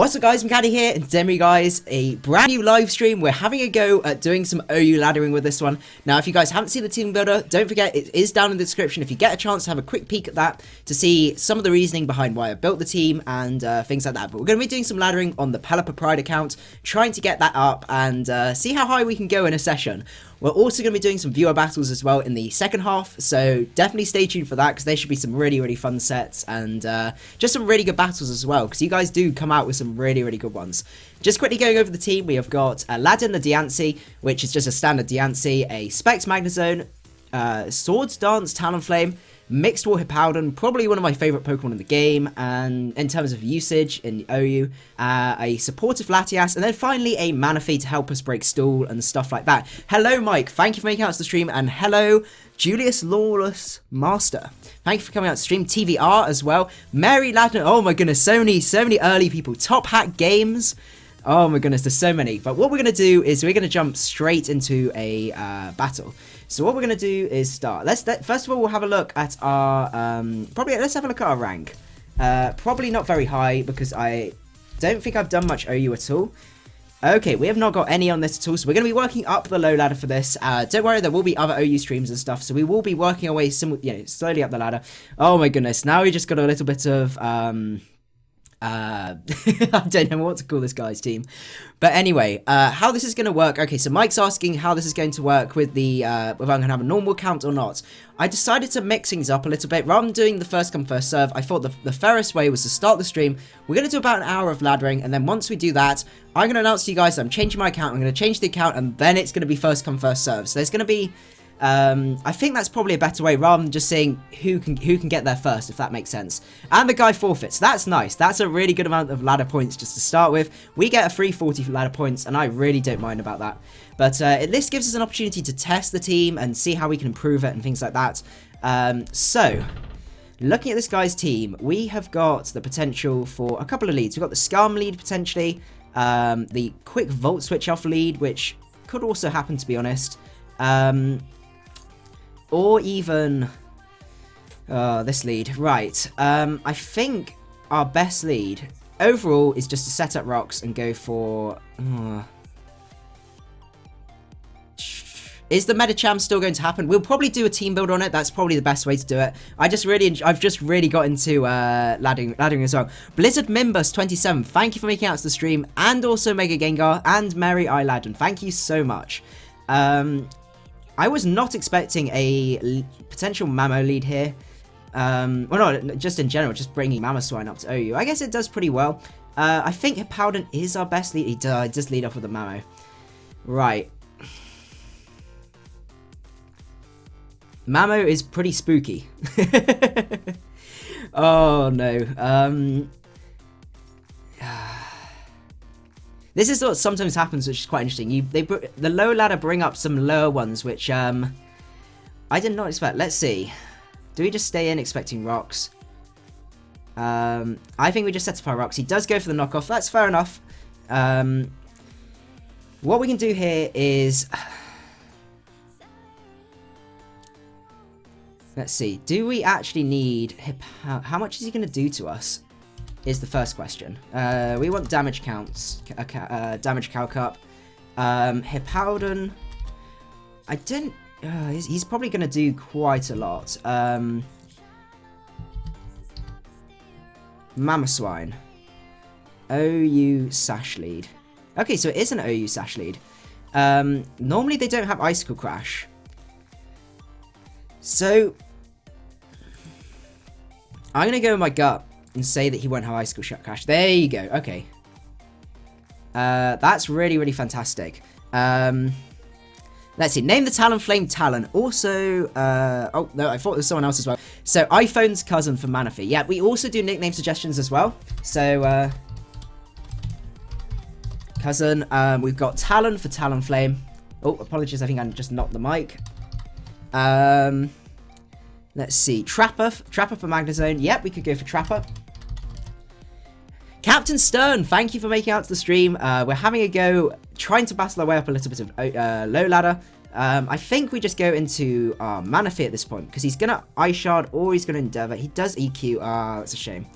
What's up guys, macadii here, and today guys, a brand new live stream. We're having a go at doing some OU laddering with this one. Now if you guys haven't seen the team builder, don't forget it is down in the description if you get a chance to have a quick peek at that to see some of the reasoning behind why I built the team and things like that. But we're going to be doing some laddering on the Pelipper Pride account, trying to get that up and see how high we can go in a session. We're also going to be doing some viewer battles as well in the second half, so definitely stay tuned for that because there should be some really fun sets and just some really good battles as well because you guys do come out with some really good ones. Just quickly going over the team, we have got Aladdin the Diancie, which is just a standard Diancie, a Specs Magnezone, Swords Dance Talonflame, Mixed War Hippowdon, probably one of my favourite Pokemon in the game, and in terms of usage in OU, a supportive Latias, and then finally a Manaphy to help us break stall and stuff like that. Hello Mike, thank you for making out to the stream, and hello Julius Lawless Master. Thank you for coming out to stream. TVR as well. Mary Ladner, oh my goodness, so many early people. Top Hat Games. Oh my goodness, there's so many. But what we're going to do is we're going to jump straight into a battle. So what we're going to do is start. First of all, we'll have a look at our, let's have a look at our rank. Probably not very high because I don't think I've done much OU at all. Okay, we have not got any on this at all, so we're going to be working up the low ladder for this. Don't worry, there will be other OU streams and stuff, so we will be working our way slowly up the ladder. Oh my goodness, now we just got a little bit of, I don't know what to call this guy's team. But anyway, how this is going to work. Okay, so Mike's asking how this is going to work with the, if I'm going to have a normal count or not. I decided to mix things up a little bit. Rather than doing the first come first serve, I thought the fairest way was to start the stream. We're going to do about an hour of laddering, and then once we do that, I'm going to announce to you guys that I'm changing my account. I'm going to change the account, and then it's going to be first come first serve. So there's going to be, I think that's probably a better way rather than just saying who can get there first, if that makes sense. And the guy forfeits. That's nice. That's a really good amount of ladder points just to start with. We get a free 40 for ladder points, and I really don't mind about that. But this gives us an opportunity to test the team and see how we can improve it and things like that. So, looking at this guy's team, we have got the potential for a couple of leads. We've got the Scam lead potentially, the quick Volt Switch off lead, which could also happen to be honest. Or even this lead. Right. I think our best lead overall is just to set up rocks and go for... Is the Medicham still going to happen? We'll probably do a team build on it. That's probably the best way to do it. I've just really got into laddering as well. Blizzard Mimbus 27, thank you for making out to the stream, and also Mega Gengar and Mary Aladdin. Thank you so much. I was not expecting a potential Mamo lead here. Well, no, just in general, just bringing Mamoswine up to OU. I guess it does pretty well. I think Hippowdon is our best lead. He does lead off with a Mamo. Right. Mamo is pretty spooky. Oh, no. This is what sometimes happens, which is quite interesting. The lower ladder bring up some lower ones, which I did not expect. Let's see. Do we just stay in expecting rocks? I think we just set up our rocks. He does go for the knockoff. That's fair enough. What we can do here is... Let's see. Do we actually need... How much is he going to do to us? Is the first question. We want damage counts. Damage calc up. Hippowdon. I didn't... he's probably going to do quite a lot. Mamoswine. OU Sash lead. Okay, so it is an OU Sash lead. Normally they don't have Icicle Crash. So, I'm going to go with my gut and say that he won't have Icicle Crash. There you go. Okay. That's really fantastic. Let's see. Name the Talonflame Talon. Also, oh, no, I thought there was someone else as well. So, iPhone's cousin for Manaphy. Yeah, we also do nickname suggestions as well. So, cousin. We've got Talon for Talonflame. Oh, apologies. I think I just knocked the mic. Let's see. Trapper for Magnezone. Yep, we could go for Trapper. Captain Stern, thank you for making out to the stream. We're having a go, trying to battle our way up a little bit of low ladder. I think we just go into Manaphy at this point, because he's going to Ice Shard or he's going to Endeavor. He does EQ. That's a shame.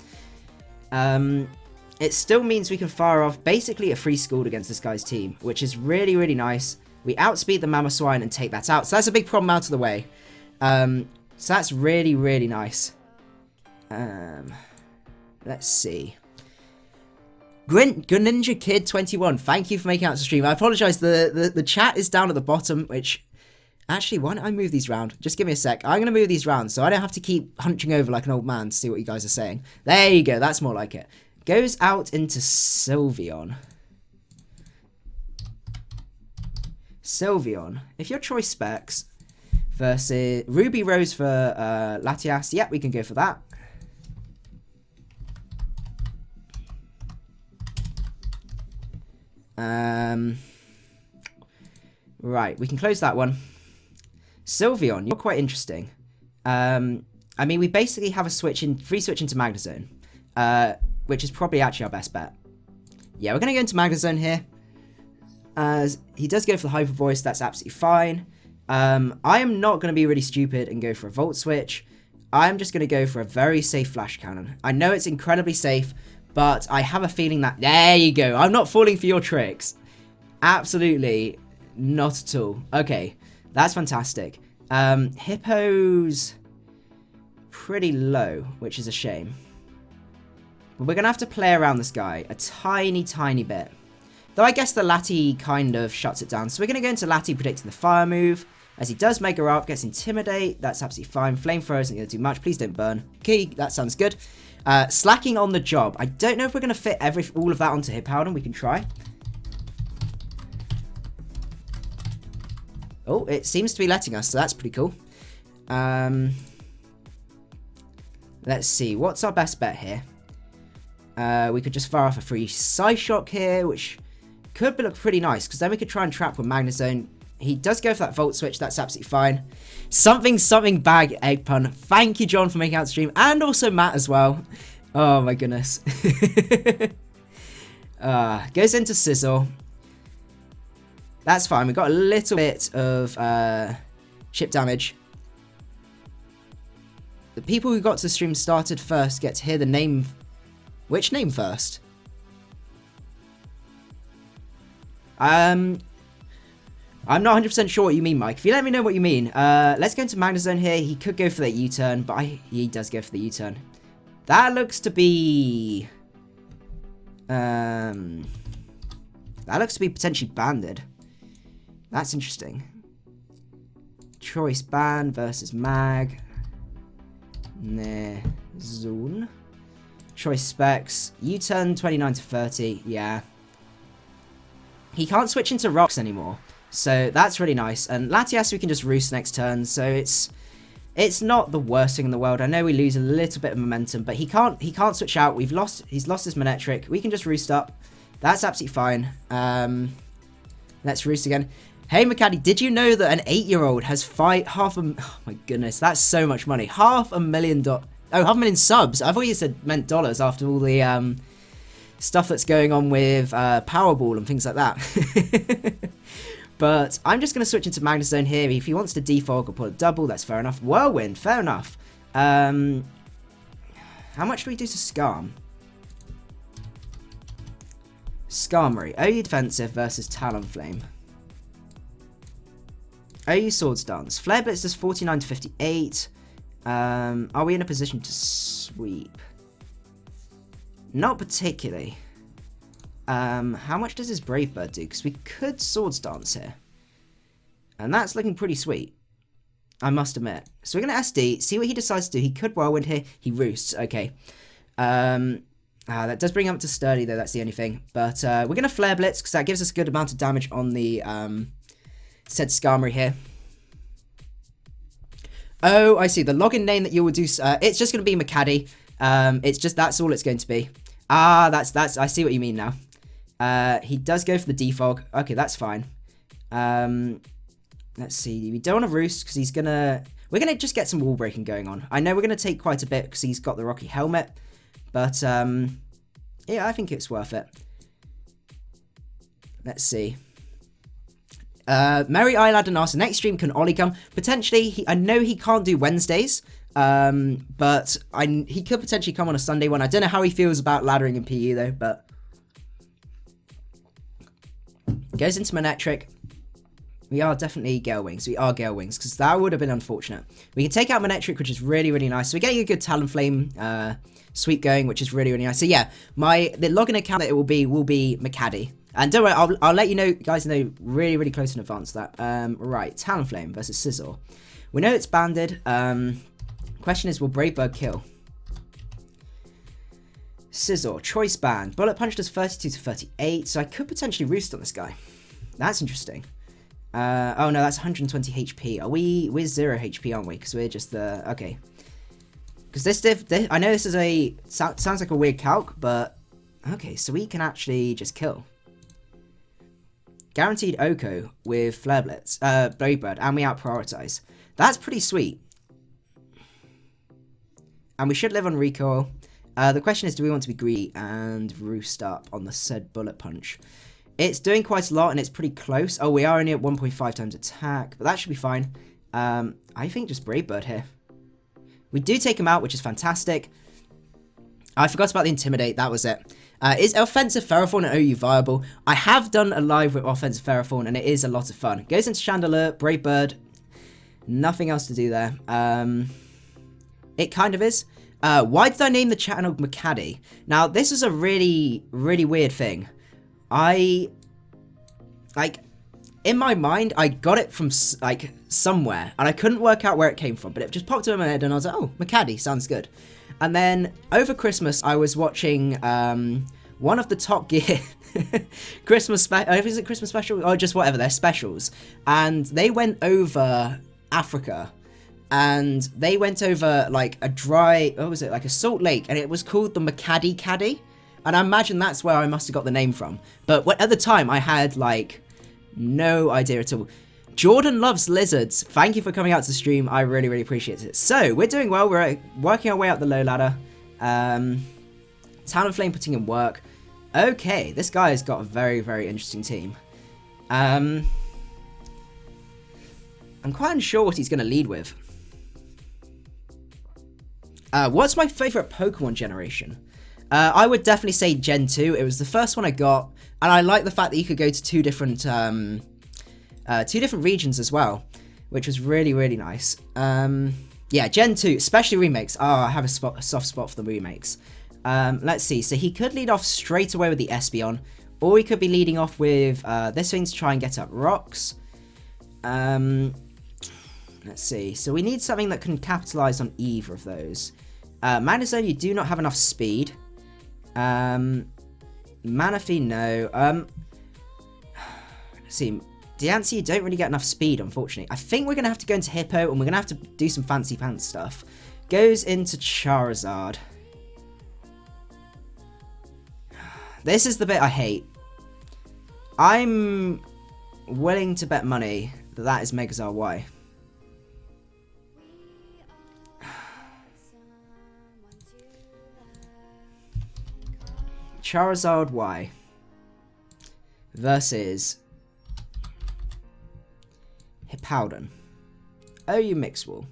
it still means we can fire off basically a free Scald against this guy's team, which is really, really nice. We outspeed the Mamoswine and take that out. So that's a big problem out of the way. So that's really, really nice. Let's see. Greninja Kid 21, thank you for making out to stream. I apologize, the chat is down at the bottom, which... Actually, why don't I move these round? Just give me a sec. I'm going to move these round so I don't have to keep hunching over like an old man to see what you guys are saying. There you go, that's more like it. Goes out into Sylveon. Sylveon. If your choice specs versus Ruby Rose for Latias, yeah, we can go for that. Right, we can close that one. Sylveon, you're quite interesting. I mean, we basically have a free switch into Magnezone, which is probably actually our best bet. Yeah, we're going to go into Magnezone here. As he does go for the Hyper Voice, that's absolutely fine. I am not going to be really stupid and go for a Volt Switch. I'm just going to go for a very safe Flash Cannon. I know it's incredibly safe, but I have a feeling that... There you go. I'm not falling for your tricks. Absolutely not at all. Okay, that's fantastic. Hippo's pretty low, which is a shame. But we're going to have to play around this guy a tiny, tiny bit. Though I guess the Lati kind of shuts it down. So we're going to go into Lati predicting the fire move. As he does Mega Up, gets Intimidate. That's absolutely fine. Flamethrower isn't going to do much. Please don't burn. Okay, that sounds good. Slacking on the job. I don't know if we're going to fit all of that onto Hippowdon. We can try. Oh, it seems to be letting us, so that's pretty cool. Let's see. What's our best bet here? We could just fire off a free Psyshock here, which could look pretty nice, because then we could try and trap with Magnezone. He does go for that Volt Switch. That's absolutely fine. Something bag egg pun. Thank you, John, for making out the stream, and also Matt as well. Oh my goodness. Goes into Sizzle. That's fine. We got a little bit of chip damage. The people who got to the stream started first get to hear the name. Which name first? I'm not 100% sure what you mean, Mike. If you let me know what you mean. Let's go into Magnezone here. He could go for that U-turn, but he does go for the U-turn. That looks to be... that looks to be potentially banded. That's interesting. Choice ban versus Mag. Nah. Zone. Choice specs. U-turn 29 to 30. Yeah. He can't switch into rocks anymore. So that's really nice. And Latias we can just roost next turn. So it's not the worst thing in the world. I know we lose a little bit of momentum, but he can't switch out. He's lost his Manectric. We can just roost up. That's absolutely fine. Let's roost again. Hey macadii, did you know that an 8-year-old has oh my goodness, that's so much money. $500,000 subs. I thought you said meant dollars after all the stuff that's going on with Powerball and things like that. But I'm just going to switch into Magnezone here. If he wants to defog or pull a double, that's fair enough. Whirlwind, fair enough. How much do we do to Skarm? Skarmory, OU defensive versus Talonflame. OU Swords Dance. Flare Blitz does 49 to 58. Are we in a position to sweep? Not particularly. How much does his Brave Bird do? Because we could Swords Dance here. And that's looking pretty sweet, I must admit. So we're going to SD, see what he decides to do. He could Whirlwind here. He roosts. Okay. That does bring him up to Sturdy, though. That's the only thing. But we're going to Flare Blitz, because that gives us a good amount of damage on the said Skarmory here. Oh, I see. The login name that you will do... it's just going to be macadii. It's just... That's all it's going to be. That's... I see what you mean now. He does go for the defog. Okay, that's fine. Let's see. We don't want to roost because he's going to... We're going to just get some wall breaking going on. I know we're going to take quite a bit because he's got the Rocky Helmet. But, yeah, I think it's worth it. Let's see. Mary Eyelad and asks, next stream can Ollie come? Potentially. I know he can't do Wednesdays. But he could potentially come on a Sunday one. I don't know how he feels about laddering in PE though, but goes into Manectric. We are definitely Gale Wings. We are Gale Wings, because that would have been unfortunate. We can take out Manectric, which is really, really nice. So we're getting a good Talonflame sweep going, which is really, really nice. So yeah, the login account that it will be macadii. And don't worry, I'll let you know, guys know really, really close in advance to that. Right, Talonflame versus Scizor. We know it's banded. Question is, will Brave Bird kill? Scizor, Choice Band. Bullet Punch does 32 to 38, so I could potentially roost on this guy. That's interesting. Oh no, that's 120 HP. We're 0 HP, aren't we? Because we're just the... Okay. Because this I know this is sounds like a weird calc, but... Okay, so we can actually just kill. Guaranteed Oko with Flare Blitz, Brave Bird, and we out-prioritize. That's pretty sweet. And we should live on recoil. The question is, do we want to be greedy and roost up on the said Bullet Punch? It's doing quite a lot, and it's pretty close. Oh, we are only at 1.5 times attack, but that should be fine. I think just Brave Bird here. We do take him out, which is fantastic. I forgot about the Intimidate. That was it. Is Offensive Ferrothorn and OU viable? I have done a live with Offensive Ferrothorn, and it is a lot of fun. Goes into Chandelure, Brave Bird. Nothing else to do there. It kind of is. Why did I name the channel macadii? Now, this is a really, really weird thing. In my mind, I got it from, somewhere, and I couldn't work out where it came from, but it just popped in my head, and I was like, oh, macadii, sounds good. And then, over Christmas, I was watching, one of the Top Gear Christmas is it Christmas special? Or just whatever, they're specials. And they went over Africa, and they went over, like, a dry, what was it, like a salt lake, and it was called the Macadii Caddy. And I imagine that's where I must have got the name from. But at the time, I had, like, no idea at all. Jordan loves lizards. Thank you for coming out to stream. I really, really appreciate it. So, we're doing well. We're working our way up the low ladder. Talonflame putting in work. Okay, this guy has got a very, very interesting team. I'm quite unsure what he's going to lead with. What's my favourite Pokemon generation? I would definitely say Gen 2. It was the first one I got, and I like the fact that you could go to two different regions as well, which was really, really nice. Yeah, Gen 2, especially remakes. Oh, I have a soft spot for the remakes. Let's see. So he could lead off straight away with the Espeon, or he could be leading off with this thing to try and get up rocks. Let's see. So we need something that can capitalize on either of those. Manazone, you do not have enough speed. Manaphy, no. Let's see. Diancie, you don't really get enough speed, unfortunately. I think we're going to have to go into Hippo, and we're going to have to do some fancy pants stuff. Goes into Charizard. This is the bit I hate. I'm willing to bet money that that is Megazord Y. Charizard Y versus Hippowdon. OU Mixwell.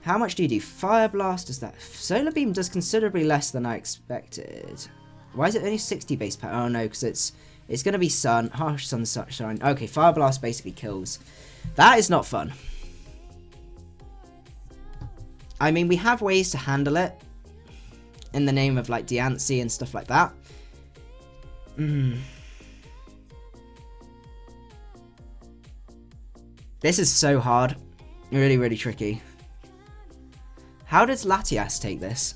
How much do you do? Fire Blast does that. Solar Beam does considerably less than I expected. Why is it only 60 base power? Oh no, because it's going to be Sun. Harsh Sun Sunshine. Okay, Fire Blast basically kills. That is not fun. I mean, we have ways to handle it in the name of, like, Diancie and stuff like that. This is so hard. Really, really tricky. How does Latias take this?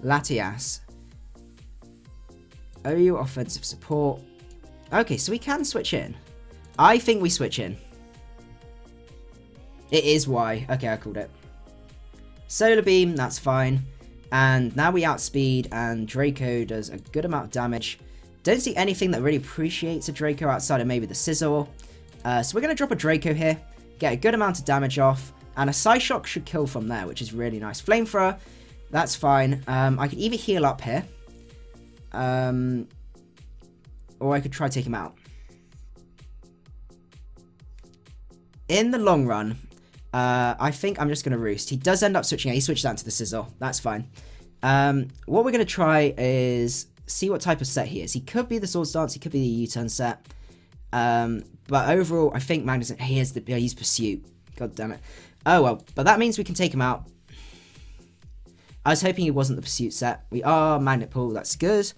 Latias. OU offensive support. Okay, so we can switch in. I think we switch in. It is Y. Okay, I called it. Solar Beam, that's fine. And now we outspeed, and Draco does a good amount of damage. Don't see anything that really appreciates a Draco outside of maybe the Scizor. So we're going to drop a Draco here, get a good amount of damage off, and a Psyshock should kill from there, which is really nice. Flamethrower, that's fine. I could either heal up here, or I could try to take him out. in the long run, I think I'm just going to roost. He does end up switching out. He switched out to the Sizzle. That's fine. What we're going to try is see what type of set he is. He could be the Swords Dance. He could be the U-turn set. But overall, I think Magnus... he's Pursuit. God damn it. Oh, well. But that means we can take him out. I was hoping he wasn't the Pursuit set. We are Magnet Pool. That's good.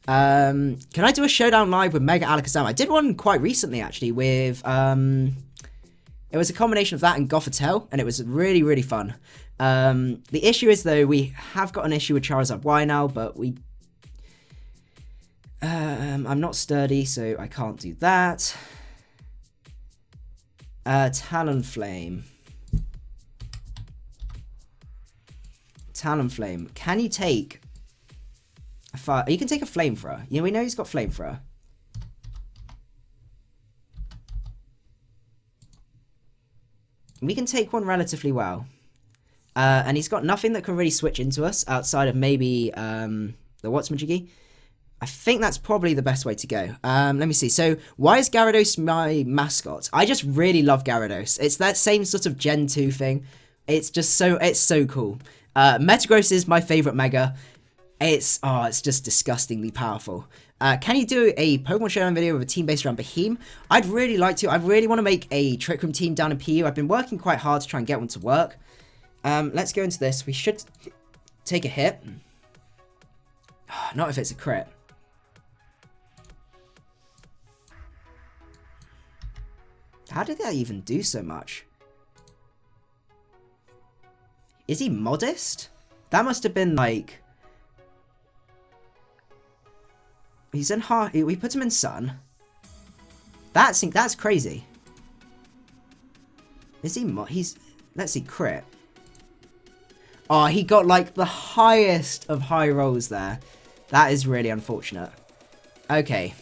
Can I do a Showdown live with Mega Alakazam? I did one quite recently, actually, with... it was a combination of that and Gothitelle, and it was really, really fun. The issue is, though, we have got an issue with Charizard Y now, but we... I'm not sturdy, so I can't do that. Talonflame. Talonflame. Can you take a fire? You can take a Flamethrower. You know, we know he's got Flamethrower. We can take one relatively well. And he's got nothing that can really switch into us outside of maybe the Whatsmajiggy. I think that's probably the best way to go. Let me see. So, why is Gyarados my mascot? I just really love Gyarados. It's that same sort of Gen 2 thing. It's just so cool. Metagross is my favourite Mega. It's just disgustingly powerful. Can you do a Pokemon Showdown video with a team based around Beheem? I'd really like to. I really want to make a Trick Room team down in PU. I've been working quite hard to try and get one to work. Let's go into this. We should take a hit. Not if it's a crit. How did that even do so much? Is he modest? That must have been like... He's in hard... We put him in Sun. That's crazy. Is he he's... Let's see, crit. Oh, he got like the highest of high rolls there. That is really unfortunate. Okay.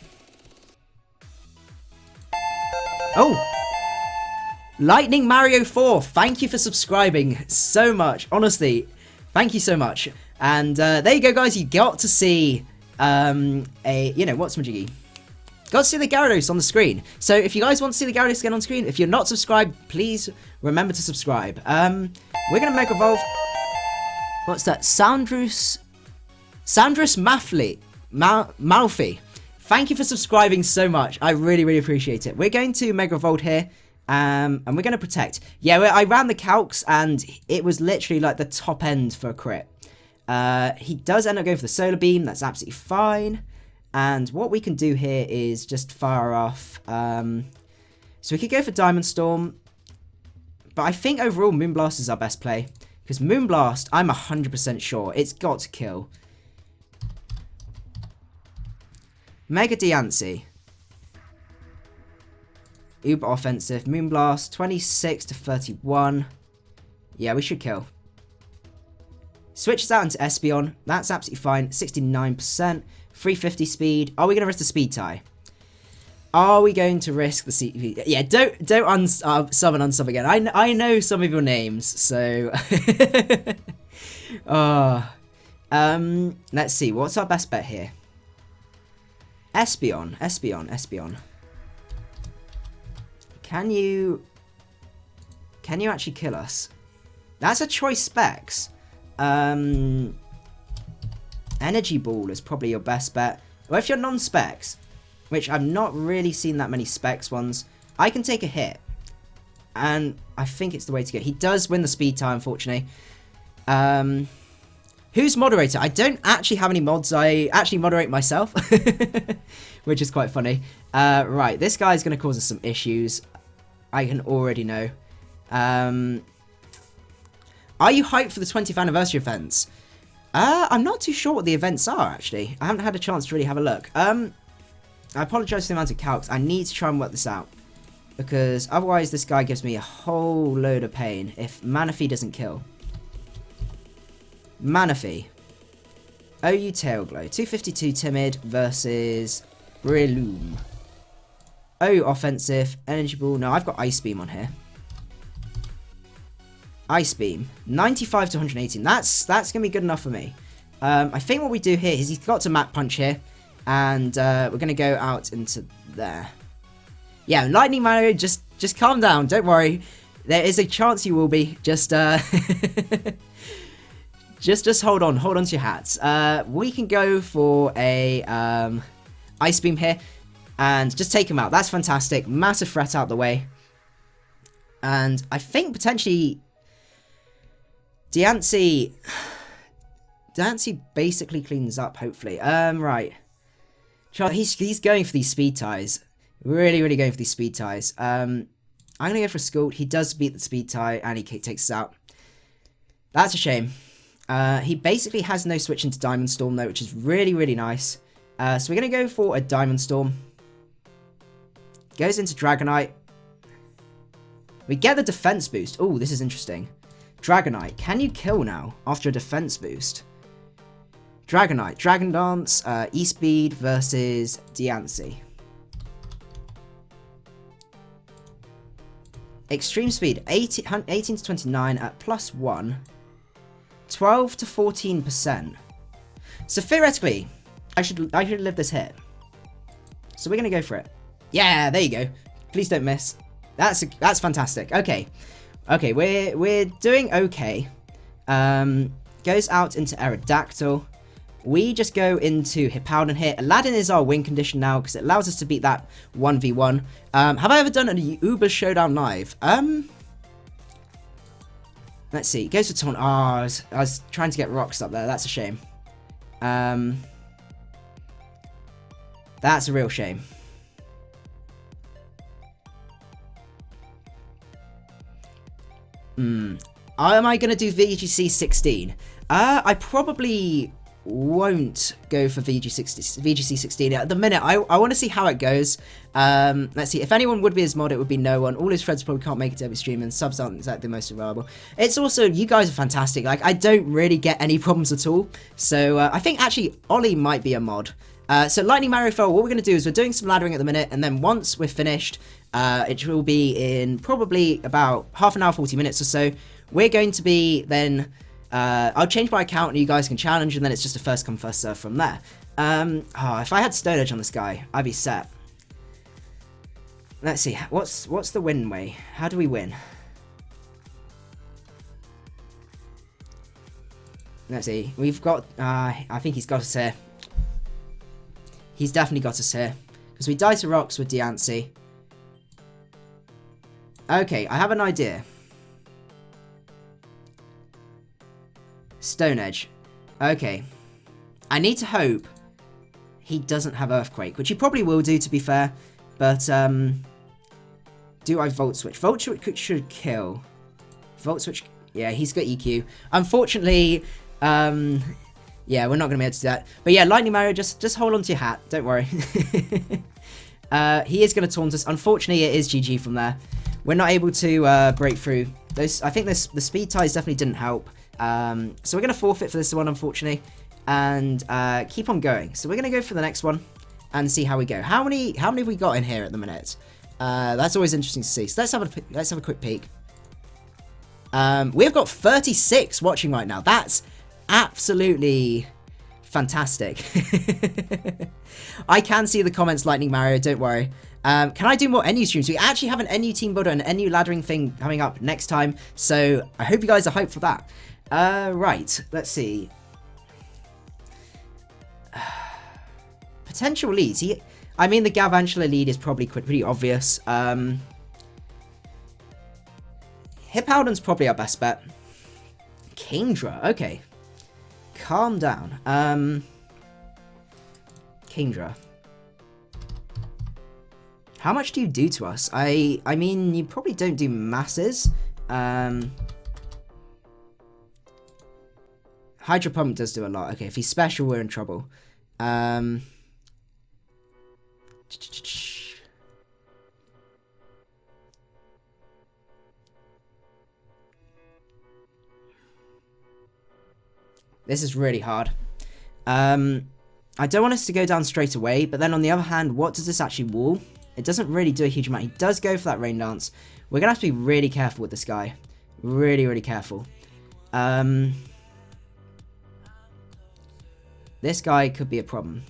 Oh! Lightning Mario 4, thank you for subscribing so much. Honestly, thank you so much. And there you go, guys. You got to see Whatsmajiggy. Got to see the Gyarados on the screen. So if you guys want to see the Gyarados again on screen, if you're not subscribed, please remember to subscribe. We're going to Mega Evolve. What's that? Soundrus Malfi. Thank you for subscribing so much. I really, really appreciate it. We're going to Mega Evolve here. And we're going to Protect. Yeah, I ran the calcs, and it was literally like the top end for a crit. He does end up going for the Solar Beam. That's absolutely fine. And what we can do here is just fire off. So we could go for Diamond Storm. But I think overall Moonblast is our best play. Because Moonblast, I'm 100% sure it's got to kill. Mega Diancie. Uber offensive. Moonblast. 26 to 31. Yeah, we should kill. Switches out into Espeon. That's absolutely fine. 69%. 350 speed. Are we going to risk the speed tie? Are we going to risk the CP? Yeah, don't sub and unsub again. I know some of your names, so... let's see. What's our best bet here? Espeon. Can you actually kill us? That's a choice specs. Energy Ball is probably your best bet. Or if you're non-specs, which I've not really seen that many specs ones, I can take a hit. And I think it's the way to go. He does win the speed tie, unfortunately. Who's moderator? I don't actually have any mods. I actually moderate myself. Which is quite funny. Right, this guy's going to cause us some issues. I can already know. Are you hyped for the 20th anniversary events? I'm not too sure what the events are, actually. I haven't had a chance to really have a look. I apologise for the amount of calcs. I need to try and work this out. Because otherwise this guy gives me a whole load of pain if Manaphy doesn't kill. Manaphy. OU Tailglow. 252 Timid versus Breloom. OU Offensive. Energy Ball. No, I've got Ice Beam on here. Ice Beam. 95 to 118. That's going to be good enough for me. I think what we do here is he's got to Mach Punch here. And we're going to go out into there. Yeah, Lightning Mario just Just calm down. Don't worry. There is a chance you will be. Just just hold on. Hold on to your hats. We can go for a Ice Beam here and just take him out. That's fantastic. Massive threat out the way. And I think potentially Diancie basically cleans up, hopefully. Right. He's going for these speed ties. Really, really going for these speed ties. I'm going to go for a Scald. He does beat the speed tie and he takes us out. That's a shame. He basically has no switch into Diamond Storm though, which is really, really nice. So we're going to go for a Diamond Storm. Goes into Dragonite. We get the defense boost. Oh, this is interesting. Dragonite, can you kill now after a defense boost? Dragonite, Dragon Dance, E-Speed versus Diancie. Extreme Speed, 18 to 29 at +1. 12 to 14%. So theoretically, I should live this hit. So we're going to go for it. Yeah, there you go. Please don't miss. That's fantastic. Okay. Okay, we're doing okay. Goes out into Aerodactyl. We just go into Hippowdon here. Aladdin is our win condition now because it allows us to beat that 1v1. Have I ever done an Uber Showdown live? Let's see. Goes for Taunt. Oh, I was trying to get rocks up there. That's a shame. That's a real shame. Am I going to do VGC 16? I probably won't go for VGC 16 at the minute. I want to see how it goes. Let's see. If anyone would be his mod, it would be no one. All his friends probably can't make it to every stream, and subs aren't exactly the most reliable. It's also, you guys are fantastic. Like, I don't really get any problems at all. So I think actually Ollie might be a mod. So Lightning Mario Fell, what we're going to do is we're doing some laddering at the minute, and then once we're finished, it will be in probably about half an hour, 40 minutes or so. We're going to be then, I'll change my account and you guys can challenge, and then it's just a first come, first serve from there. If I had Stone Edge on this guy, I'd be set. Let's see, what's the win way? How do we win? Let's see, we've got, I think he's got us here. He's definitely got us here. Because we die to rocks with Diancie. Okay, I have an idea. Stone Edge. Okay. I need to hope he doesn't have Earthquake, which he probably will do, to be fair. But, do I Volt Switch? Volt Switch should kill. Volt Switch, yeah, he's got EQ. Unfortunately, yeah, we're not going to be able to do that. But yeah, Lightning Mario, just hold on to your hat. Don't worry. He is going to taunt us. Unfortunately, it is GG from there. We're not able to break through. I think the speed ties definitely didn't help. So we're going to forfeit for this one, unfortunately. And keep on going. So we're going to go for the next one and see how we go. How many have we got in here at the minute? That's always interesting to see. So let's have a quick peek. We've got 36 watching right now. That's absolutely fantastic. I can see the comments, Lightning Mario, don't worry. Can I do more NU streams? We actually have an NU team builder and an NU laddering thing coming up next time, so I hope you guys are hyped for that. Right, let's see. Potential leads. I mean, the Galvantula lead is probably pretty obvious. Hippowdon's probably our best bet. Kingdra, okay. Calm down. Kingdra. How much do you do to us? I mean, you probably don't do masses. Hydro Pump does do a lot. Okay, if he's special, we're in trouble. This is really hard. I don't want us to go down straight away, but then on the other hand, what does this actually wall? It doesn't really do a huge amount. He does go for that Rain Dance. We're going to have to be really careful with this guy. Really, really careful. This guy could be a problem.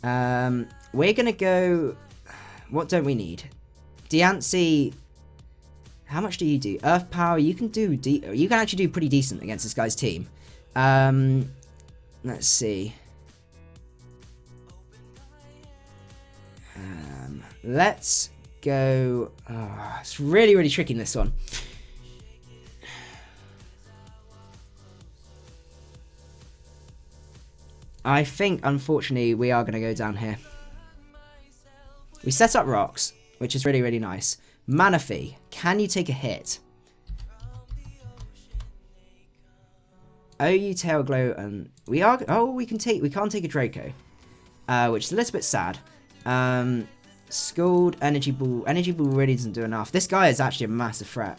We're going to go... What don't we need? Diancie. How much do you do? Earth power. You can do. You can actually do pretty decent against this guy's team. Let's see. Let's go. Oh, it's really, really tricky in this one. I think, unfortunately, we are going to go down here. We set up rocks, which is really, really nice. Manaphy, can you take a hit? OU Tail Glow, and we are. Oh, we can't take a Draco, which is a little bit sad. Scald, Energy Ball. Energy Ball really doesn't do enough. This guy is actually a massive threat.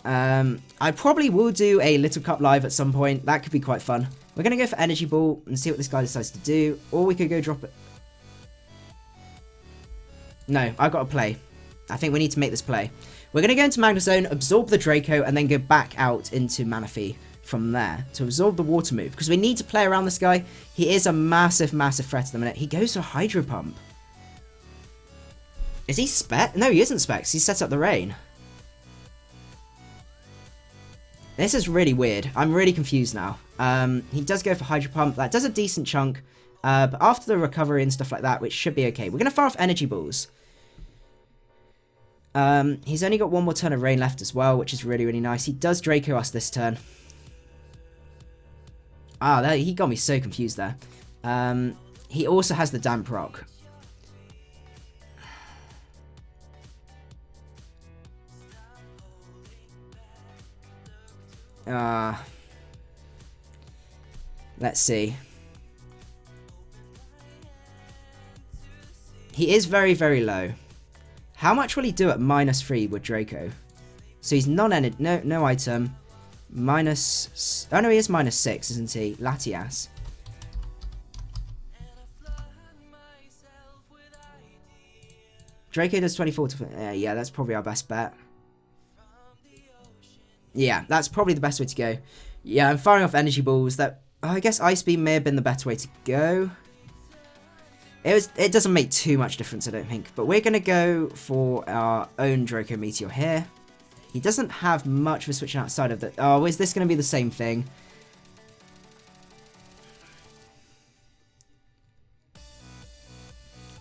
I probably will do a Little Cup live at some point. That could be quite fun. We're going to go for Energy Ball and see what this guy decides to do. Or we could go drop it. No, I've got to play. I think we need to make this play. We're going to go into Magna Zone, absorb the Draco, and then go back out into Manaphy from there to absorb the water move. Because we need to play around this guy. He is a massive, massive threat at the minute. He goes for Hydro Pump. Is he Spec? No, he isn't Specs. He's set up the Rain. This is really weird. I'm really confused now. He does go for Hydro Pump. That does a decent chunk. But after the recovery and stuff like that, which should be okay. We're going to fire off Energy Balls. He's only got one more turn of Rain left as well, which is really, really nice. He does Draco us this turn. Ah, he got me so confused there. He also has the Damp Rock. Let's see. He is very, very low. How much will he do at -3 with Draco? So he's non-energy, no item. Minus, oh no, he is -6, isn't he? Latias. Draco does 24 to, yeah, that's probably our best bet. Yeah, that's probably the best way to go. Yeah, I'm firing off Energy Balls. That, I guess Ice Beam may have been the better way to go. It doesn't make too much difference, I don't think. But we're going to go for our own Draco Meteor here. He doesn't have much of a switching outside of that. Oh, is this going to be the same thing?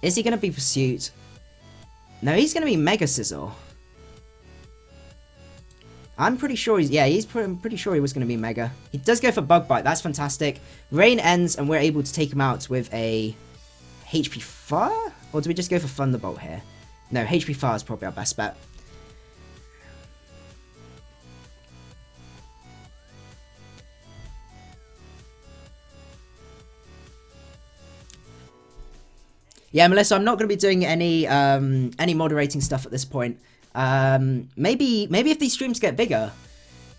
Is he going to be Pursuit? No, he's going to be Mega Sizzle. I'm pretty sure I'm pretty sure he was going to be Mega. He does go for Bug Bite. That's fantastic. Rain ends and we're able to take him out with a HP Fire? Or do we just go for Thunderbolt here? No, HP Fire is probably our best bet. Yeah, Melissa, I'm not going to be doing any moderating stuff at this point. Maybe if these streams get bigger,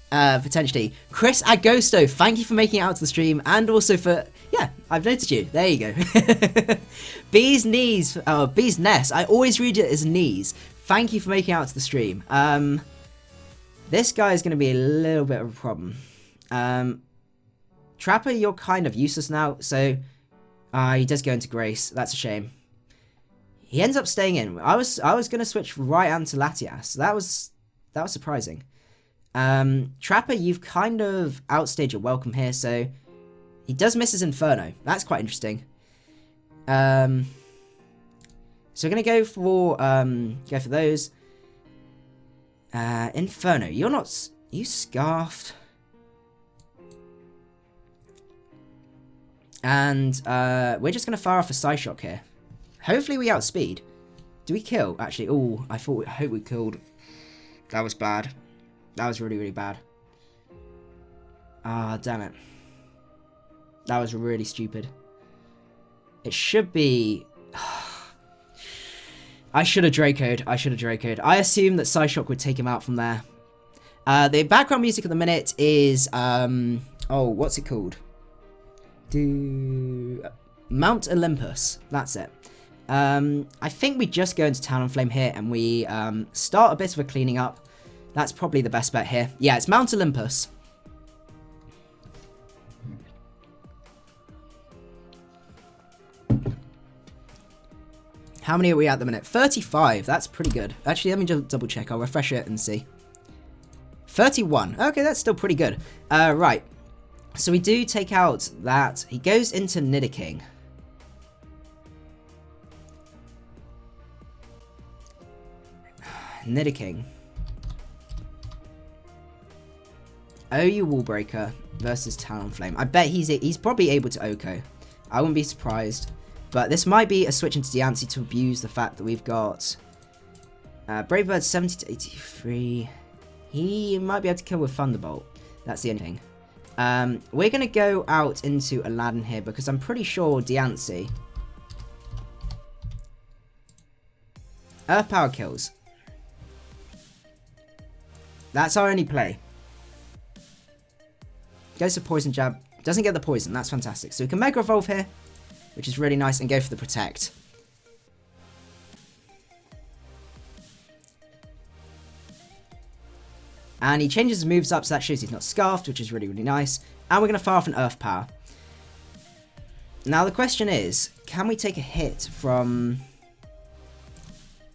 potentially. Chris Agosto, thank you for making it out to the stream, and also for, yeah, I've noticed you. There you go. Bee's Knees, oh, Bee's Nest. I always read it as Knees. Thank you for making it out to the stream. This guy is going to be a little bit of a problem. Trapper, you're kind of useless now, so he does go into Grace. That's a shame. He ends up staying in. I was going to switch right onto Latias. That was surprising. Trapper, you've kind of outstayed your welcome here, so he does miss his Inferno. That's quite interesting. So we're going to go for those. Inferno, you're not... You Scarfed. And we're just going to fire off a Psyshock here. Hopefully we outspeed. Do we kill? Actually, oh, I hope we killed. That was bad. That was really, really bad. Ah, damn it. That was really stupid. It should be... I should have Draco'd. I assumed that Psyshock would take him out from there. The background music at the minute is... oh, what's it called? Mount Olympus. That's it. I think we just go into Talonflame here and we start a bit of a cleaning up. That's probably the best bet here. Yeah, it's Mount Olympus. How many are we at the minute? 35. That's pretty good. Actually, let me just double check. I'll refresh it and see. 31. Okay, that's still pretty good. Right. So we do take out that. He goes into Nidoking. Nidoking. OU Wallbreaker versus Talonflame. I bet he's probably able to OHKO. I wouldn't be surprised. But this might be a switch into Diancie to abuse the fact that we've got Brave Bird 70 to 83. He might be able to kill with Thunderbolt. That's the only thing. We're going to go out into Aladdin here because I'm pretty sure Diancie. Earth Power kills. That's our only play. Goes for Poison Jab. Doesn't get the poison. That's fantastic. So we can Mega Evolve here, which is really nice, and go for the Protect. And he changes his moves up, so that shows he's not Scarfed, which is really, really nice. And we're going to fire off an Earth Power. Now the question is, can we take a hit from...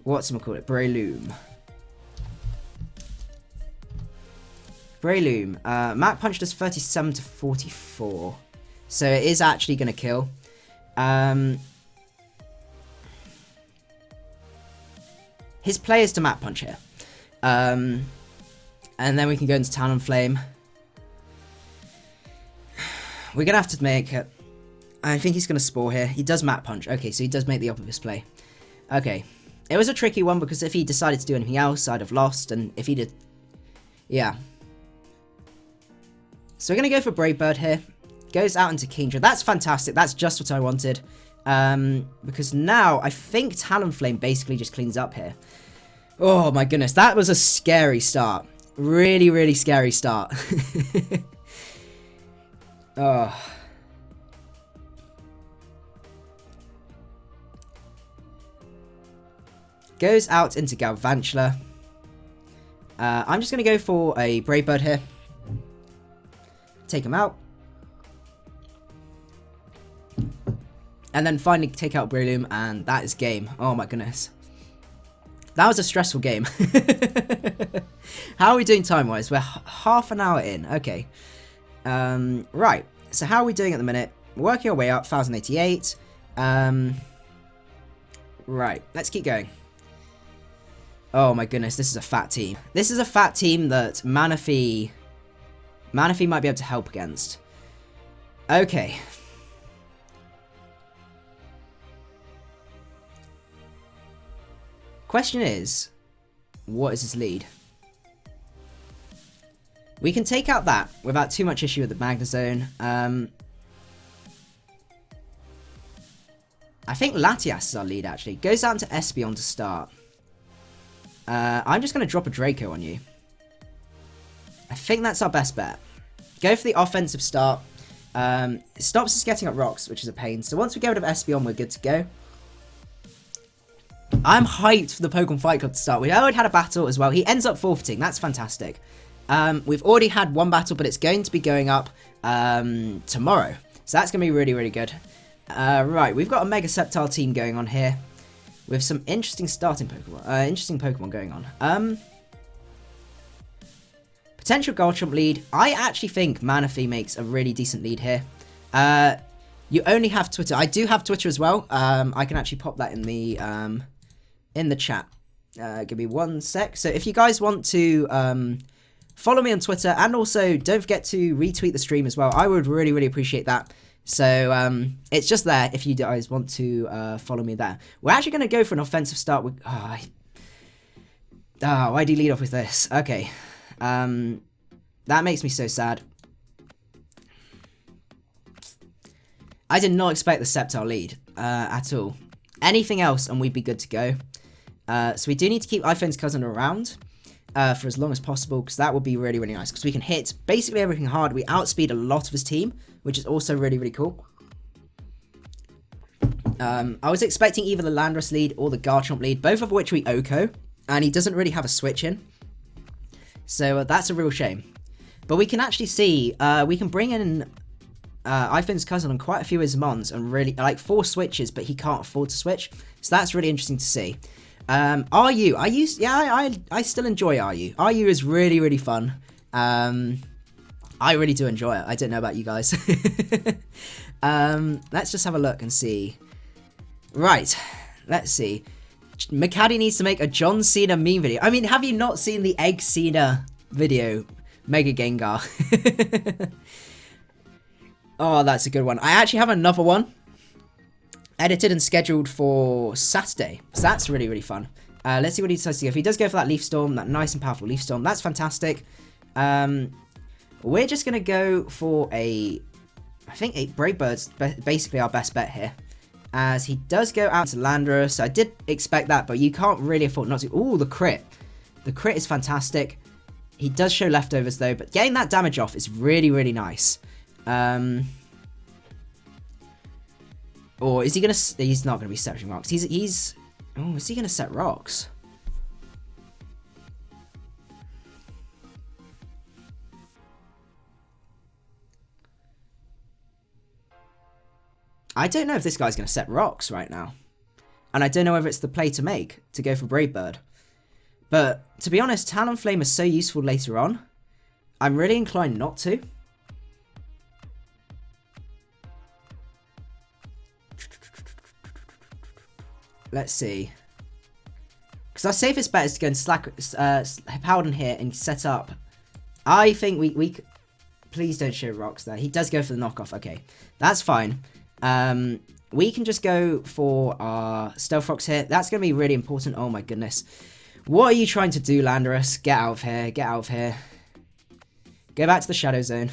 whatchamacallit? Breloom. Breloom. Mac Punch does 37 to 44. So it is actually going to kill. His play is to Mac Punch here. And then we can go into Talonflame. We're going to have to make it. I think he's going to Spore here. He does Mac Punch. Okay, so he does make the obvious play. Okay. It was a tricky one because if he decided to do anything else, I'd have lost. And if he did... yeah. So we're going to go for Brave Bird here. Goes out into Kingdra. That's fantastic. That's just what I wanted. Because now I think Talonflame basically just cleans up here. Oh my goodness. That was a scary start. Really, really scary start. Oh. Goes out into Galvantula. I'm just going to go for a Brave Bird here. Take him out. And then finally take out Breloom, and that is game. Oh my goodness. That was a stressful game. How are we doing time-wise? We're half an hour in. Okay. Right. So how are we doing at the minute? We're working our way up. 1088. Right. Let's keep going. Oh my goodness. This is a fat team. This is a fat team that Manaphy might be able to help against. Okay. Question is, what is his lead? We can take out that without too much issue with the Magnezone. I think Latias is our lead, actually. Goes down to Espeon to start. I'm just going to drop a Draco on you. I think that's our best bet. Go for the offensive start. It stops us getting up rocks, which is a pain. So once we get rid of Espeon, we're good to go. I'm hyped for the Pokemon Fight Club to start. We already had a battle as well. He ends up forfeiting. That's fantastic. We've already had one battle, but it's going to be going up tomorrow. So that's going to be really, really good. Right, we've got a Mega Sceptile team going on here. With some interesting Pokemon going on. Potential Garchomp lead. I actually think Manaphy makes a really decent lead here. You only have Twitter. I do have Twitter as well. I can actually pop that in the chat. Give me one sec. So if you guys want to follow me on Twitter, and also don't forget to retweet the stream as well, I would really, really appreciate that. So it's just there if you guys want to follow me there. We're actually going to go for an offensive start. With, why do you lead off with this? Okay. That makes me so sad. I did not expect the Sceptile lead at all. Anything else and we'd be good to go. So we do need to keep iPhone's cousin around for as long as possible, because that would be really, really nice. Because we can hit basically everything hard. We outspeed a lot of his team, which is also really, really cool. I was expecting either the Landorus lead or the Garchomp lead, both of which we OHKO, and he doesn't really have a switch in. So that's a real shame. But we can actually see, we can bring in iPhone's cousin on quite a few of his mons, and really, like 4 switches, but he can't afford to switch. So that's really interesting to see. RU, I still enjoy RU. RU is really, really fun. I really do enjoy it. I don't know about you guys. Let's just have a look and see. Right, let's see. Macadii needs to make a John Cena meme video. I mean, have you not seen the Egg Cena video? Mega Gengar. Oh, that's a good one. I actually have another one edited and scheduled for Saturday. So that's really, really fun. Let's see what he decides to go. If he does go for that Leaf Storm, that nice and powerful Leaf Storm, that's fantastic. We're just going to go for I think a Brave Bird's basically our best bet here. As he does go out to Landorus. I did expect that, but you can't really afford not to. Ooh, the crit. The crit is fantastic. He does show leftovers though, but getting that damage off is really, really nice. Or is he going to... He's not going to be setting rocks. Oh, is he going to set rocks? I don't know if this guy's going to set rocks right now. And I don't know whether it's the play to make to go for Brave Bird. But to be honest, Talonflame is so useful later on. I'm really inclined not to. Let's see. Because our safest bet is to go and Howden here and set up. I think we please don't show rocks there. He does go for the knockoff. Okay, that's fine. We can just go for our Stealth Rocks here. That's going to be really important. Oh my goodness. What are you trying to do, Landorus? Get out of here. Get out of here. Go back to the Shadow Zone.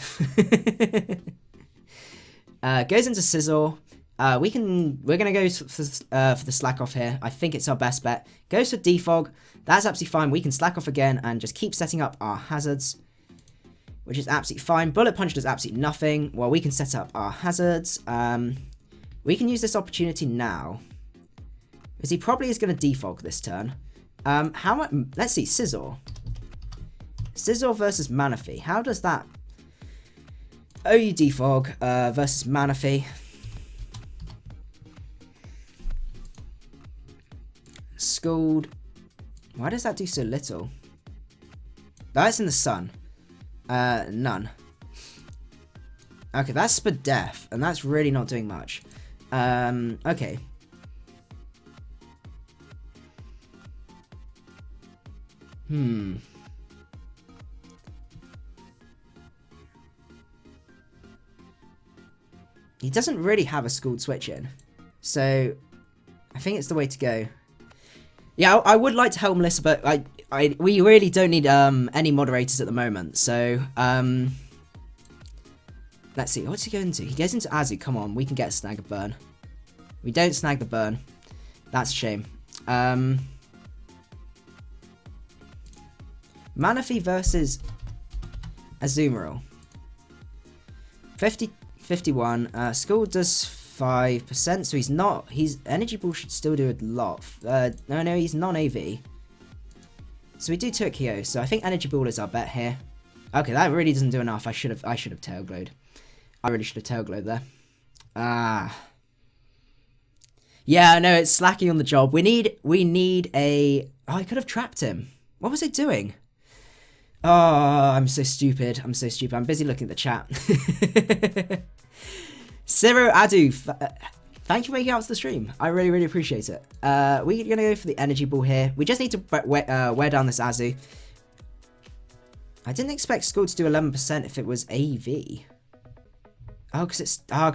Goes into Sizzle. We're going to go for the Slack Off here. I think it's our best bet. Goes for Defog. That's absolutely fine. We can Slack Off again and just keep setting up our hazards, which is absolutely fine. Bullet Punch does absolutely nothing. Well, we can set up our hazards. We can use this opportunity now, because he probably is going to Defog this turn. How much? Let's see. Sizzle. Sizzle versus Manaphy. How does that? OU Defog versus Manaphy. Scald. Why does that do so little? That's in the sun. None. Okay, that's Spadef, and that's really not doing much. Okay. He doesn't really have a Scald switch in, so I think it's the way to go. Yeah, I would like to help Melissa, but we really don't need any moderators at the moment. So let's see, what's he going into? He goes into Azu. Come on, we can get a snag of burn. We don't snag the burn. That's a shame. Manaphy versus Azumarill. 51. Skull does 5%, so he's not. His Energy Ball should still do a lot. No, he's non-AV. So we do 2 at KO. So I think Energy Ball is our bet here. Okay, that really doesn't do enough. I should have Tail Glowed. I really should have Tail Glowed there. Yeah, no, it's slacking on the job. We need a. Oh, I could have trapped him. What was I doing? Oh, I'm so stupid. I'm so stupid. I'm busy looking at the chat. Zero Adu, thank you for making out to the stream. I really, really appreciate it. We're going to go for the Energy Ball here. We just need to wear down this Azu. I didn't expect Skull to do 11% if it was AV. Oh, because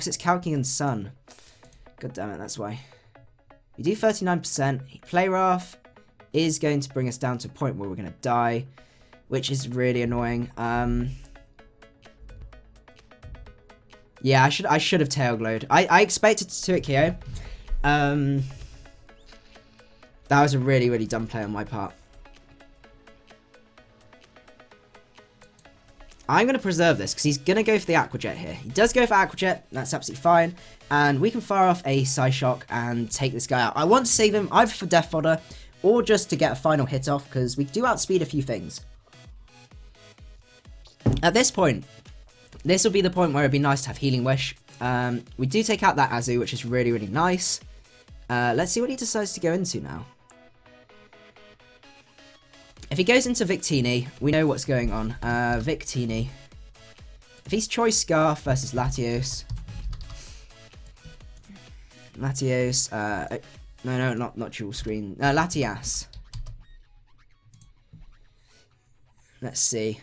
it's Calking and Sun. God damn it, that's why. We do 39%. Play Wrath is going to bring us down to a point where we're going to die, which is really annoying. Yeah, I should have Tail Glowed. I expected to 2 at KO. That was a really, really dumb play on my part. I'm going to preserve this because he's going to go for the Aqua Jet here. He does go for Aqua Jet. That's absolutely fine. And we can fire off a Psyshock and take this guy out. I want to save him either for Death Fodder or just to get a final hit off because we do outspeed a few things. At this point, This will be the point where it'd be nice to have Healing Wish. We do take out that Azu, which is really, really nice. Let's see what he decides to go into now. If he goes into Victini, we know what's going on. Victini. If he's Choice Scarf versus Latios. Latios. No, not dual screen. Latias. Let's see.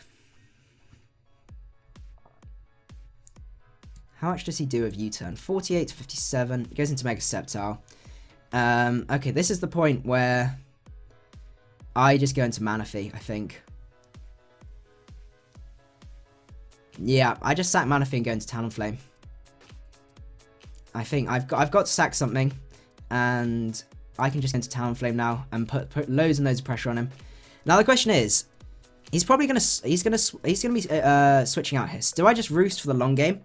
How much does he do of U-turn? 48 to 57. He goes into Mega Sceptile. Okay, this is the point where I just go into Manaphy, I think. Yeah, I just sack Manaphy and go into Talonflame. I think I've got to sack something, and I can just go into Talonflame now and put loads and loads of pressure on him. Now the question is, he's probably gonna be switching out Hiss. Do I just roost for the long game?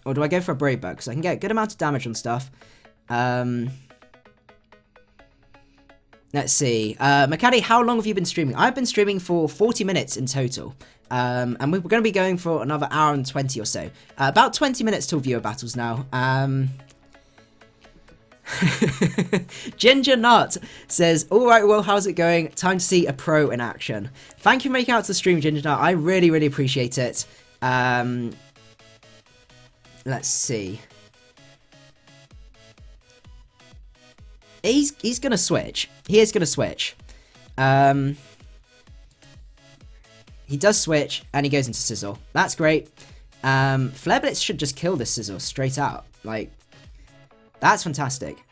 Or do I go for a Brave Bird? Because I can get a good amount of damage on stuff. Let's see. Macadii, how long have you been streaming? I've been streaming for 40 minutes in total. And we're going to be going for another hour and 20 or so. About 20 minutes till viewer battles now. Ginger Nut says, alright, well, how's it going? Time to see a pro in action. Thank you for making out to the stream, Ginger Nut. I really, really appreciate it. Let's see. He's going to switch. He is going to switch. He does switch, and he goes into Sizzle. That's great. Flare Blitz should just kill this Sizzle straight out. Like, that's fantastic.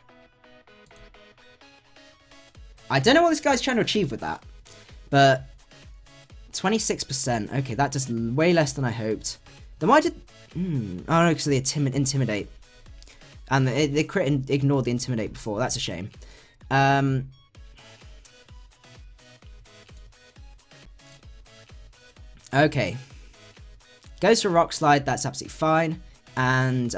I don't know what this guy's trying to achieve with that. But 26%. Okay, that does way less than I hoped. Then why did... Oh no, because they Intimidate. And they crit ignored the Intimidate before. That's a shame. Okay. Goes for Rock Slide. That's absolutely fine. And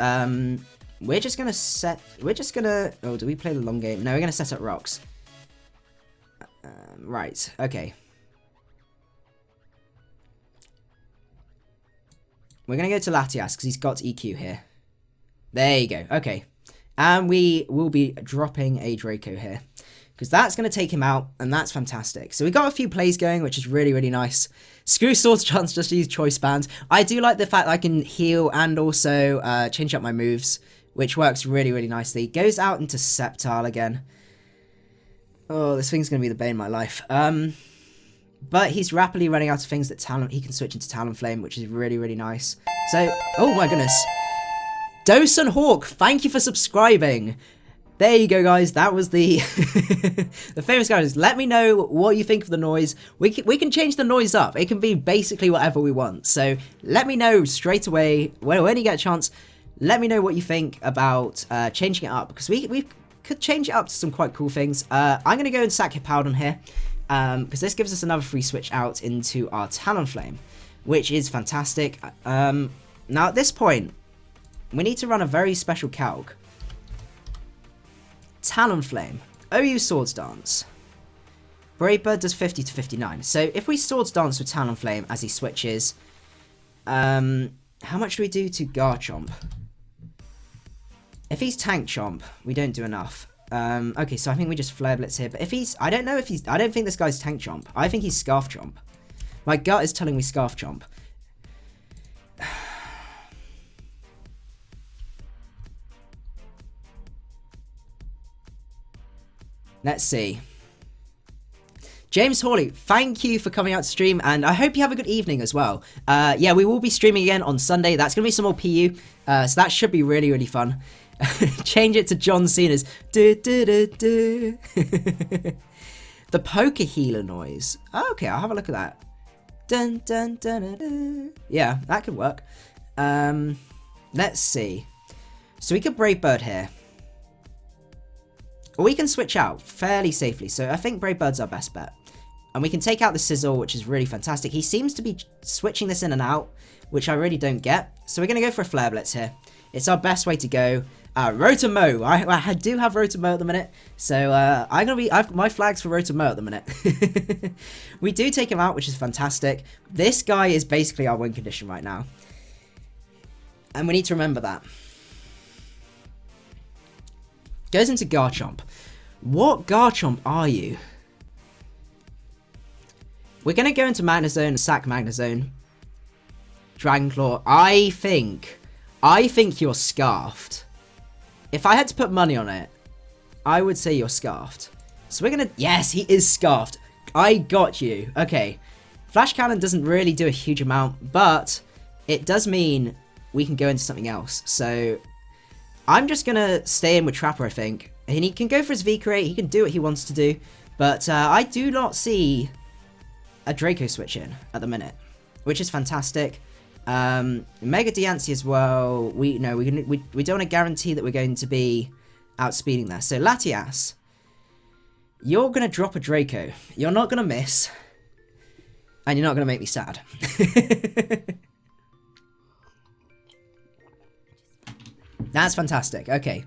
we're just going to set... We're just going to... Oh, do we play the long game? No, we're going to set up rocks. Right. Okay. We're going to go to Latias because he's got EQ here. There you go. Okay. And we will be dropping a Draco here, because that's going to take him out, and that's fantastic. So we got a few plays going, which is really, really nice. Screw Swords Chance, just use Choice Band. I do like the fact that I can heal and also change up my moves, which works really, really nicely. Goes out into Sceptile again. Oh, this thing's going to be the bane of my life. But he's rapidly running out of things that he can switch into Talonflame, which is really, really nice. So, oh my goodness. Dosen Hawk, thank you for subscribing. There you go, guys. That was the the famous guys. Let me know what you think of the noise. We can change the noise up. It can be basically whatever we want. So let me know straight away when you get a chance. Let me know what you think about changing it up, because we could change it up to some quite cool things. I'm gonna go and sack Hippowdon here, because this gives us another free switch out into our Talonflame, which is fantastic. Now at this point, we need to run a very special calc. Talonflame, OU Swords Dance. Brave Bird does 50 to 59. So if we Swords Dance with Talonflame as he switches, how much do we do to Garchomp? If he's Tank Chomp, we don't do enough. Okay, so I think we just Flare Blitz here. But if he's, I don't think this guy's Tank Chomp. I think he's Scarf Chomp. My gut is telling me Scarf Chomp. Let's see. James Hawley, thank you for coming out to stream, and I hope you have a good evening as well. Yeah, we will be streaming again on Sunday. That's going to be some more PU, so that should be really, really fun. Change it to John Cena's do, do, do, do. The Poker Healer noise. Oh, okay, I'll have a look at that. Dun, dun, dun, dun, dun. Yeah, that could work. Let's see. So we could Brave Bird here. Or we can switch out fairly safely. So I think Brave Bird's our best bet. And we can take out the Sizzle, which is really fantastic. He seems to be switching this in and out, which I really don't get. So we're going to go for a Flare Blitz here. It's our best way to go. Rotomo. I do have Rotomo at the minute, so I've my flags for Rotomo at the minute. We do take him out, which is fantastic. This guy is basically our win condition right now, and we need to remember that. Goes into Garchomp. What Garchomp are you? We're gonna go into Magnezone, sack Magnezone. Dragonclaw. I think you're scarfed. If I had to put money on it, I would say you're scarfed. So we're gonna... Yes, he is scarfed. I got you. Okay. Flash Cannon doesn't really do a huge amount, but it does mean we can go into something else. So I'm just gonna stay in with Trapper, I think. And he can go for his V-Create. He can do what he wants to do. But I do not see a Draco switch in at the minute, which is fantastic. Mega Diancie as well. We don't want to guarantee that we're going to be outspeeding there. So Latias, you're gonna drop a Draco. You're not gonna miss, and you're not gonna make me sad. That's fantastic. Okay.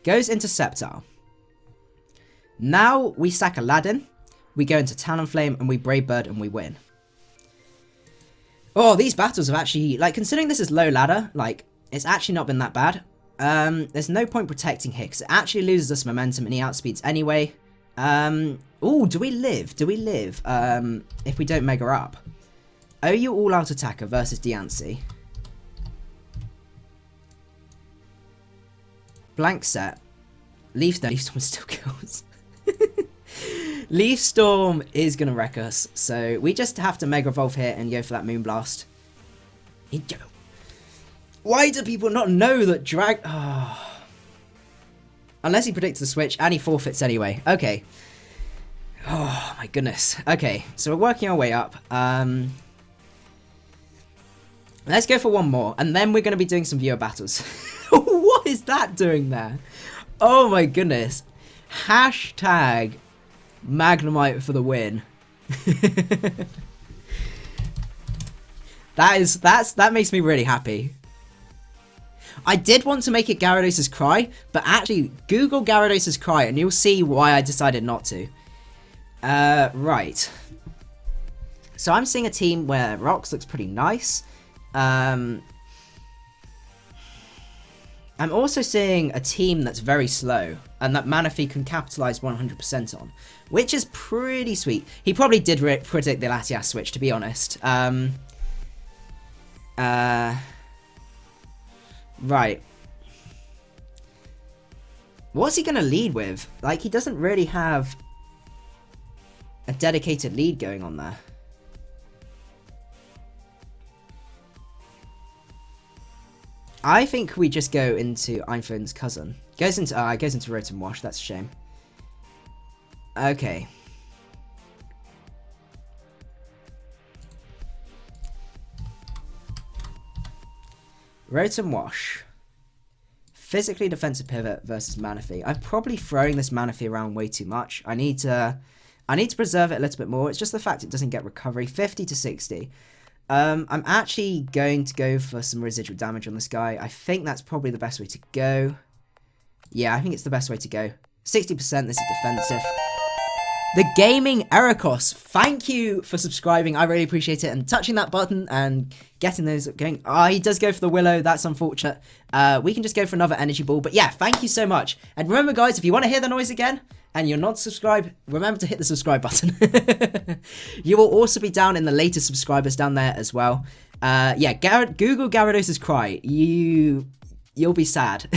Goes into Sceptile. Now we sack Aladdin. We go into Talonflame and we Brave Bird and we win. Oh, these battles have actually, like, considering this is low ladder, like, it's actually not been that bad. There's no point protecting here because it actually loses us momentum and he outspeeds anyway. Oh, do we live? Do we live if we don't Mega up? OU All Out Attacker versus Diancie. Blank set. Leaf Storm still kills. Leaf Storm is going to wreck us, so we just have to Mega Evolve here and go for that Moonblast. Why do people not know that Oh. Unless he predicts the switch, and he forfeits anyway. Okay. Oh, my goodness. Okay, so we're working our way up. Let's go for one more, and then we're going to be doing some viewer battles. What is that doing there? Oh, my goodness. Hashtag Magnemite for the win. That makes me really happy. I did want to make it Gyarados' Cry, but actually Google Gyarados' Cry and you'll see why I decided not to. Right. So I'm seeing a team where Rocks looks pretty nice. I'm also seeing a team that's very slow and that Manaphy can capitalize 100% on, which is pretty sweet. He probably did predict the Latias switch, to be honest. Right. What's he going to lead with? Like, he doesn't really have a dedicated lead going on there. I think we just go into iPhone's cousin. Goes into Rotom Wash, that's a shame. Okay. Rotom Wash. Physically defensive pivot versus Manaphy. I'm probably throwing this Manaphy around way too much. I need to preserve it a little bit more. It's just the fact it doesn't get recovery. 50 to 60. I'm actually going to go for some residual damage on this guy. I think that's probably the best way to go. Yeah, I think it's the best way to go. 60%, this is defensive. The Gaming Ericos, thank you for subscribing. I really appreciate it. And touching that button and getting those going. Oh, he does go for the Willow. That's unfortunate. We can just go for another Energy Ball. But yeah, thank you so much. And remember, guys, if you want to hear the noise again and you're not subscribed, remember to hit the subscribe button. You will also be down in the latest subscribers down there as well. Yeah, Google Gyarados' Cry. You'll be sad.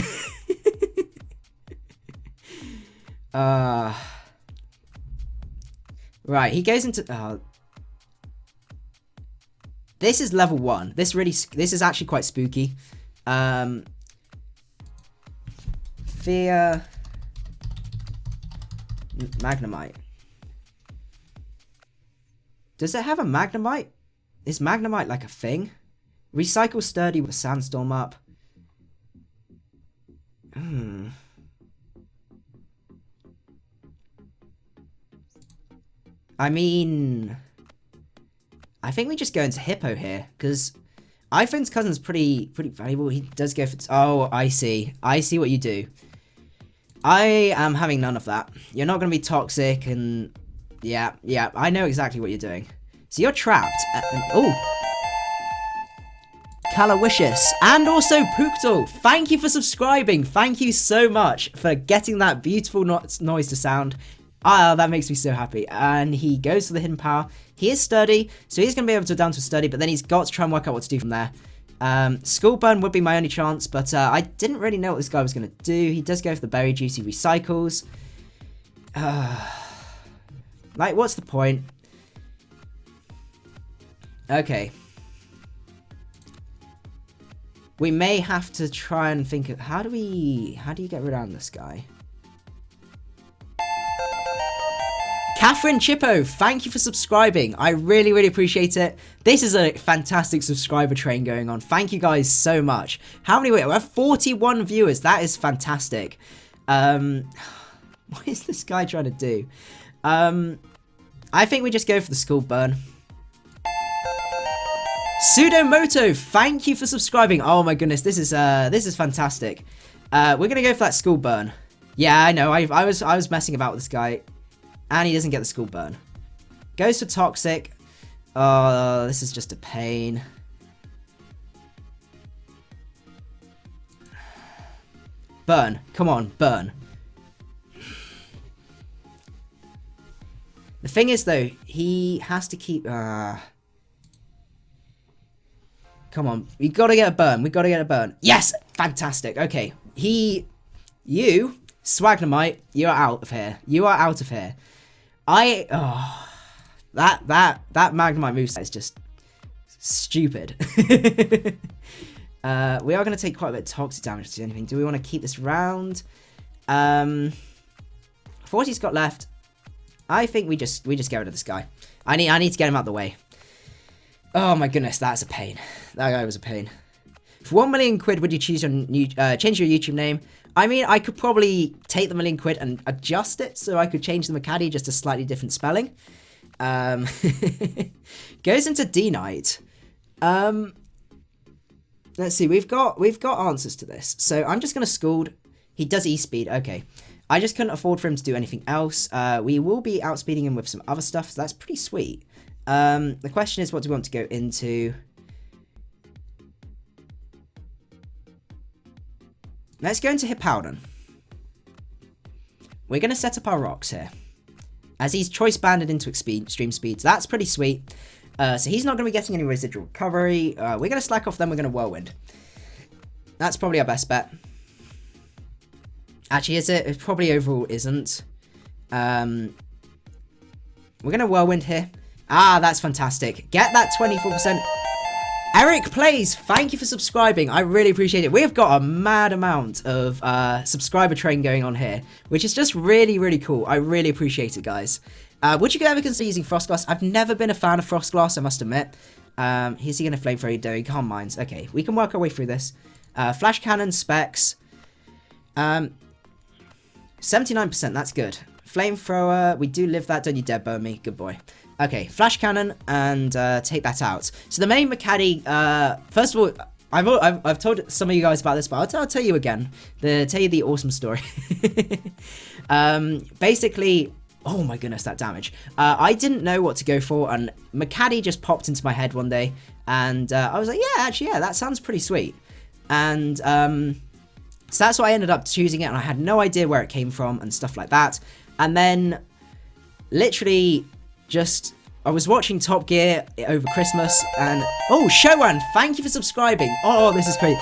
Right, he goes into... this is level 1. This is actually quite spooky. Fear... Magnemite. Does it have a Magnemite? Is Magnemite like a thing? Recycle Sturdy with Sandstorm up. I mean, I think we just go into Hippo here, because iPhone's cousin's pretty valuable. He does go for... Oh, I see. I see what you do. I am having none of that. You're not going to be toxic and... Yeah, I know exactly what you're doing. So you're trapped. Oh. Kalawishus. And also Pookdal. Thank you for subscribing. Thank you so much for getting that beautiful noise to sound. Ah, that makes me so happy. And he goes for the hidden power. He is sturdy, so he's going to be able to down to sturdy, but then he's got to try and work out what to do from there. Skull burn would be my only chance, but I didn't really know what this guy was going to do. He does go for the berry juice, he recycles. Like, what's the point? Okay. We may have to try and think of... How do you get rid of this guy? Catherine Chippo, thank you for subscribing. I really appreciate it. This is a fantastic subscriber train going on. Thank you guys so much. How many? We have 41 viewers. That is fantastic. What is this guy trying to do? I think we just go for the skull burn. Sudomoto, thank you for subscribing. Oh my goodness, this is fantastic. We're gonna go for that skull burn. Yeah, I know. I was messing about with this guy. And he doesn't get the skull burn. Goes for toxic. Oh, this is just a pain. Burn. Come on, burn. The thing is, though, he has to keep... Come on. We gotta get a burn. We gotta get a burn. Yes! Fantastic. Okay. You, Swagnomite, you're out of here. You are out of here. That Magnemite moveset is just stupid. We are going to take quite a bit of toxic damage to do anything. Do we want to keep this round? 40's got left. I think we just get rid of this guy. I need to get him out of the way. Oh my goodness, that's a pain. That guy was a pain. For 1 million quid, would you choose your change your YouTube name? I mean, I could probably take the 1 million quid and adjust it so I could change the macadii just a slightly different spelling. Goes into D-Knight. Let's see, we've got answers to this. So I'm just gonna Scald. He does E-Speed, okay. I just couldn't afford for him to do anything else. We will be outspeeding him with some other stuff, so that's pretty sweet. The question is, what do we want to go into? Let's go into Hippowdon. We're going to set up our rocks here. As he's choice banded into extreme speeds. That's pretty sweet. So he's not going to be getting any residual recovery. We're going to slack off, then we're going to Whirlwind. That's probably our best bet. Actually, is it? It probably overall isn't. We're going to Whirlwind here. Ah, that's fantastic. Get that 24%. Eric Plays, thank you for subscribing. I really appreciate it. We have got a mad amount of subscriber train going on here, which is just really cool. I really appreciate it, guys. Would you ever consider using Frostglass? I've never been a fan of Frostglass, I must admit. Is he going to Flamethrower? No, he can't mines. Okay, we can work our way through this. Flash Cannon, Specs. 79%, that's good. Flamethrower, we do live that, don't you dare burn me. Good boy. Okay, Flash Cannon, and take that out. So the main macadii, first of all, I've told some of you guys about this, but I'll tell you again. Tell you the awesome story. Basically, oh my goodness, that damage. I didn't know what to go for, and macadii just popped into my head one day, and I was like, yeah, actually, yeah, that sounds pretty sweet. And so that's why I ended up choosing it, and I had no idea where it came from and stuff like that. And then, literally, I was watching Top Gear over Christmas, and oh, Showan, thank you for subscribing. Oh, this is great.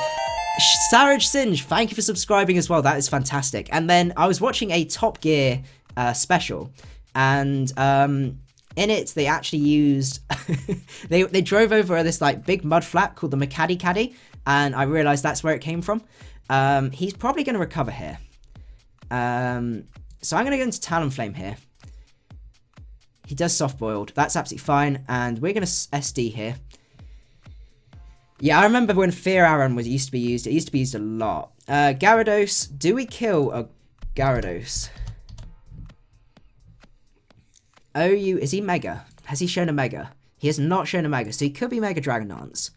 Saraj Singe, thank you for subscribing as well. That is fantastic. And then I was watching a Top Gear special, and in it they actually used they drove over this like big mud flat called the Macadii Caddy, and I realized that's where it came from. He's probably going to recover here. So I'm going to go into Talonflame here. He does soft boiled. That's absolutely fine. And we're going to SD here. Yeah, I remember when Fear Arrow used to be used. It used to be used a lot. Gyarados. Do we kill a Gyarados? OU. Is he Mega? Has he shown a Mega? He has not shown a Mega. So he could be Mega Dragon Dance.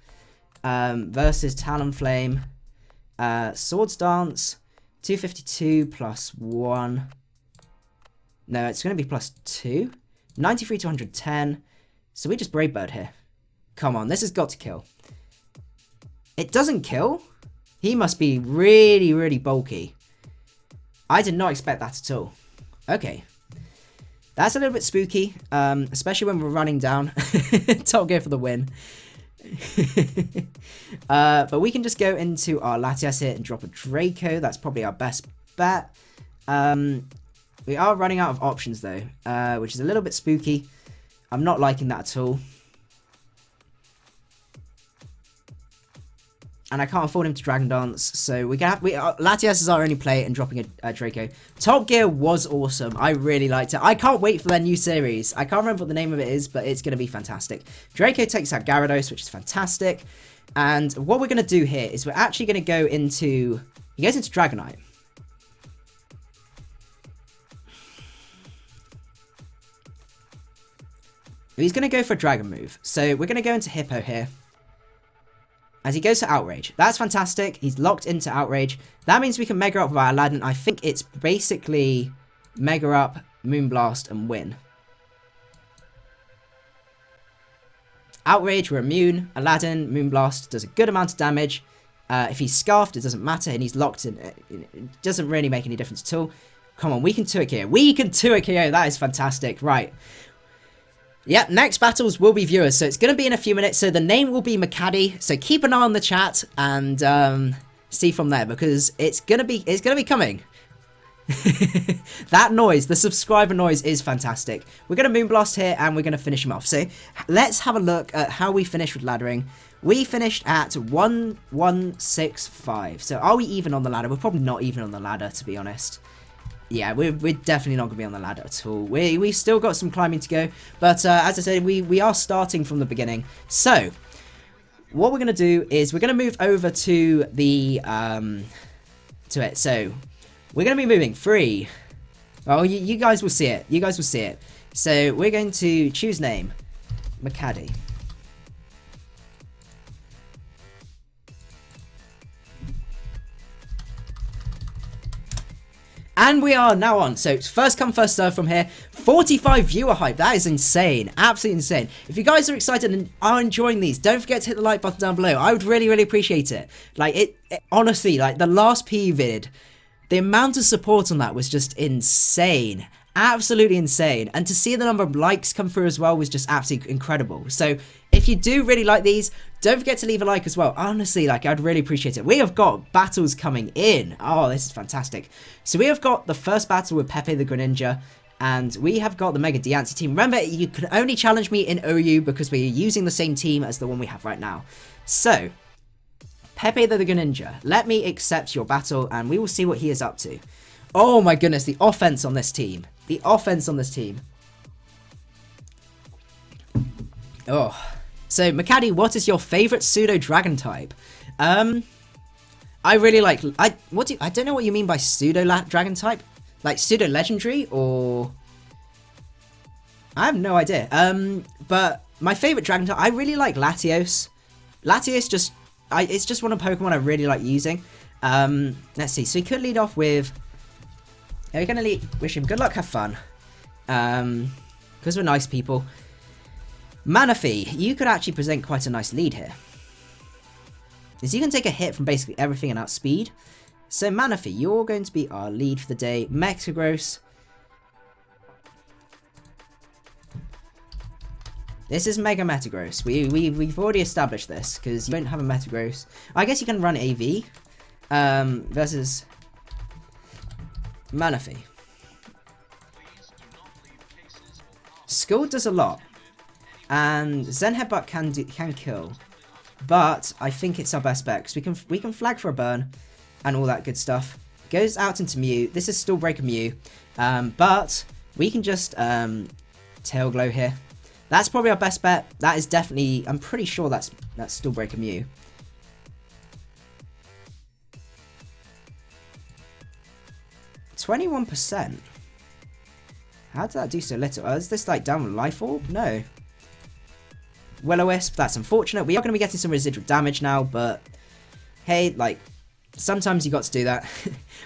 versus Talonflame. Swords Dance, 252 plus 1. No, it's going to be plus 2. 93 to 110. So we just Brave Bird here. Come on, this has got to kill. It doesn't kill? He must be really, really bulky. I did not expect that at all. Okay. That's a little bit spooky, especially when we're running down. Top Gear for the win. But we can just go into our Latias here and drop a Draco. That's probably our best bet. We are running out of options though, which is a little bit spooky. I'm not liking that at all. And I can't afford him to Dragon Dance, so Latias is our only play and dropping a Draco. Top Gear was awesome. I really liked it. I can't wait for their new series. I can't remember what the name of it is, but it's going to be fantastic. Draco takes out Gyarados, which is fantastic. And what we're going to do here is we're actually going to go into... He goes into Dragonite. He's going to go for a Dragon move. So we're going to go into Hippo here. As he goes to Outrage. That's fantastic. He's locked into Outrage. That means we can Mega Up with our Aladdin. I think it's basically Mega Up, Moonblast, and win. Outrage, we're immune. Aladdin, Moonblast does a good amount of damage. If he's Scarfed, it doesn't matter. And he's locked in. It doesn't really make any difference at all. Come on, we can 2-hit KO. We can 2-hit KO. That is fantastic. Right. Yep, next battles will be viewers, so it's going to be in a few minutes, so the name will be macadii, so keep an eye on the chat and see from there, because it's going to be coming. That noise, the subscriber noise is fantastic. We're going to Moonblast here, and we're going to finish him off, so let's have a look at how we finished with laddering. We finished at 1165, so are we even on the ladder? We're probably not even on the ladder, to be honest. Yeah, we're definitely not going to be on the ladder at all. We've still got some climbing to go. But as I said, we are starting from the beginning. So, what we're going to do is we're going to move over to the... So, we're going to be moving 3. Well, you guys will see it. You guys will see it. So, we're going to choose name. macadii. And we are now on. So, first come, first serve from here. 45 viewer hype. That is insane. Absolutely insane. If you guys are excited and are enjoying these, don't forget to hit the like button down below. I would really, really appreciate it. Like, it honestly, like, the last PE vid, the amount of support on that was just insane. Absolutely insane. And to see the number of likes come through as well was just absolutely incredible. So, if you do really like these, don't forget to leave a like as well. Honestly, like, I'd really appreciate it. We have got battles coming in. Oh, this is fantastic. So we have got the first battle with Pepe the Greninja, and we have got the Mega Diancie team. Remember, you can only challenge me in OU because we're using the same team as the one we have right now. So, Pepe the Greninja, let me accept your battle, and we will see what he is up to. Oh my goodness, the offense on this team. The offense on this team. Oh. So, macadii, what is your favorite pseudo dragon type? I really like... I don't know what you mean by pseudo dragon type. Like pseudo legendary or... I have no idea. But my favorite dragon type, I really like Latios. Latios just... it's just one of Pokemon I really like using. Let's see. So, we could lead off with... we're going to wish him good luck, have fun. Because we're nice people. Manaphy, you could actually present quite a nice lead here. As you can take a hit from basically everything and outspeed. So Manaphy, you're going to be our lead for the day. Metagross. This is Mega Metagross. We've already established this because you don't have a Metagross. I guess you can run AV versus Manaphy. Scald does a lot. And Zen Headbutt can kill, but I think it's our best bet because we can flag for a burn and all that good stuff. Goes out into Mew. This is still Breaker Mew, but we can just Tail Glow here. That's probably our best bet. That is definitely. I'm pretty sure that's still Breaker Mew. %. How did that do so little? Is this like down with Life Orb? No. Will-O-Wisp. That's unfortunate. We are going to be getting some residual damage now, but hey, like, sometimes you got to do that.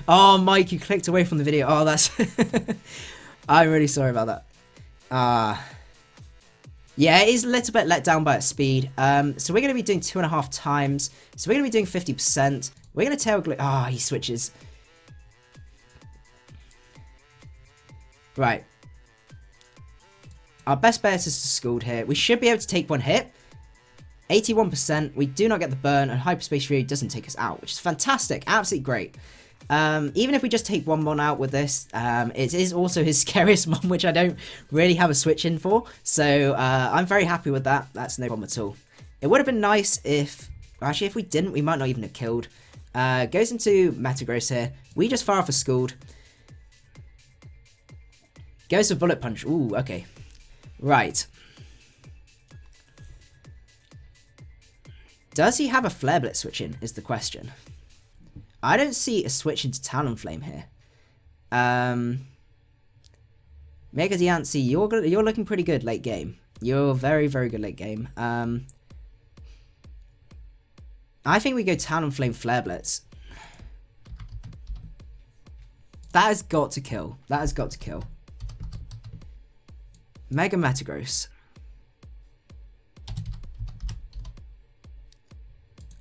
Oh, Mike, you clicked away from the video. Oh, that's... I'm really sorry about that. Yeah, it is a little bit let down by its speed. So we're going to be doing 2.5 times. So we're going to be doing 50%. We're going to tail glue. Ah, he switches. Right. Our best bet is to Scald here. We should be able to take one hit. 81%. We do not get the burn, and Hyperspace Fury doesn't take us out, which is fantastic. Absolutely great. Even if we just take one mon out with this, it is also his scariest mon, which I don't really have a switch in for. So I'm very happy with that. That's no problem at all. It would have been nice if... Actually, if we didn't, we might not even have killed. Goes into Metagross here. We just fire off a Scald. Goes for Bullet Punch. Ooh, okay. Right. Does he have a Flare Blitz switch in, is the question. I don't see a switch into Talonflame here. Mega Diancie, you're looking pretty good late game. You're very, very good late game. I think we go Talonflame Flare Blitz. That has got to kill. That has got to kill. Mega Metagross.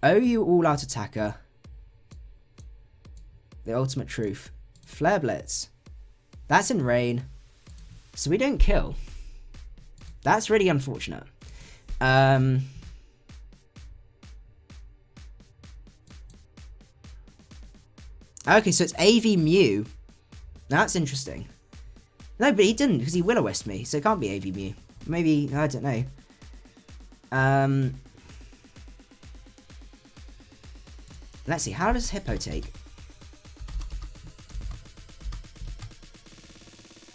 OU All-Out Attacker. The Ultimate Truth. Flare Blitz. That's in Rain. So we don't kill. That's really unfortunate. Okay, so it's AV Mew. Now that's interesting. No, but he didn't, because he Will-O-Wisp me, so it can't be AV Mew. Maybe, I don't know. Let's see, how does Hippo take?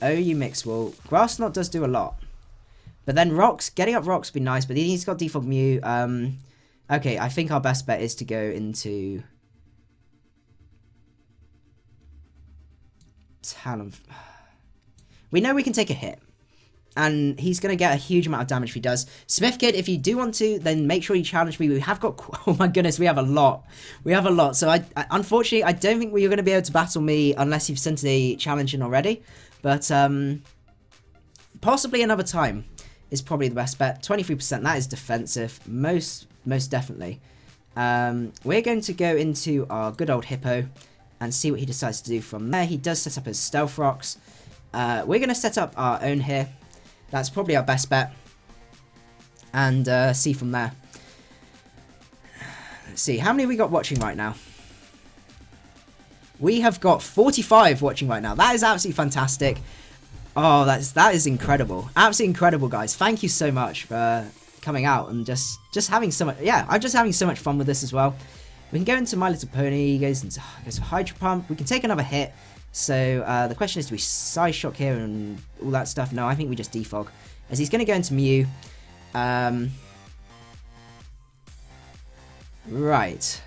OU Mixed Wall. Grass Knot does do a lot. But then Rocks, getting up Rocks would be nice, but he's got Default Mew. Okay, I think our best bet is to go into... Talon. We know we can take a hit. And he's going to get a huge amount of damage if he does. Smithkid, if you do want to, then make sure you challenge me. We have got... Oh my goodness, we have a lot. We have a lot. So, unfortunately, I don't think you're going to be able to battle me unless you've sent a challenge in already. But, possibly another time is probably the best bet. 23%, that is defensive. Most definitely. We're going to go into our good old Hippo and see what he decides to do from there. He does set up his Stealth Rocks. We're going to set up our own here. That's probably our best bet. And see from there. Let's see. How many have we got watching right now? We have got 45 watching right now. That is absolutely fantastic. Oh, that is incredible. Absolutely incredible, guys. Thank you so much for coming out and just having so much... Yeah, I'm just having so much fun with this as well. We can go into My Little Pony. Goes for Hydro Pump. We can take another hit. So the question is, do we Size Shock here and all that stuff? No, I think we just Defog. As he's going to go into Mew. Right.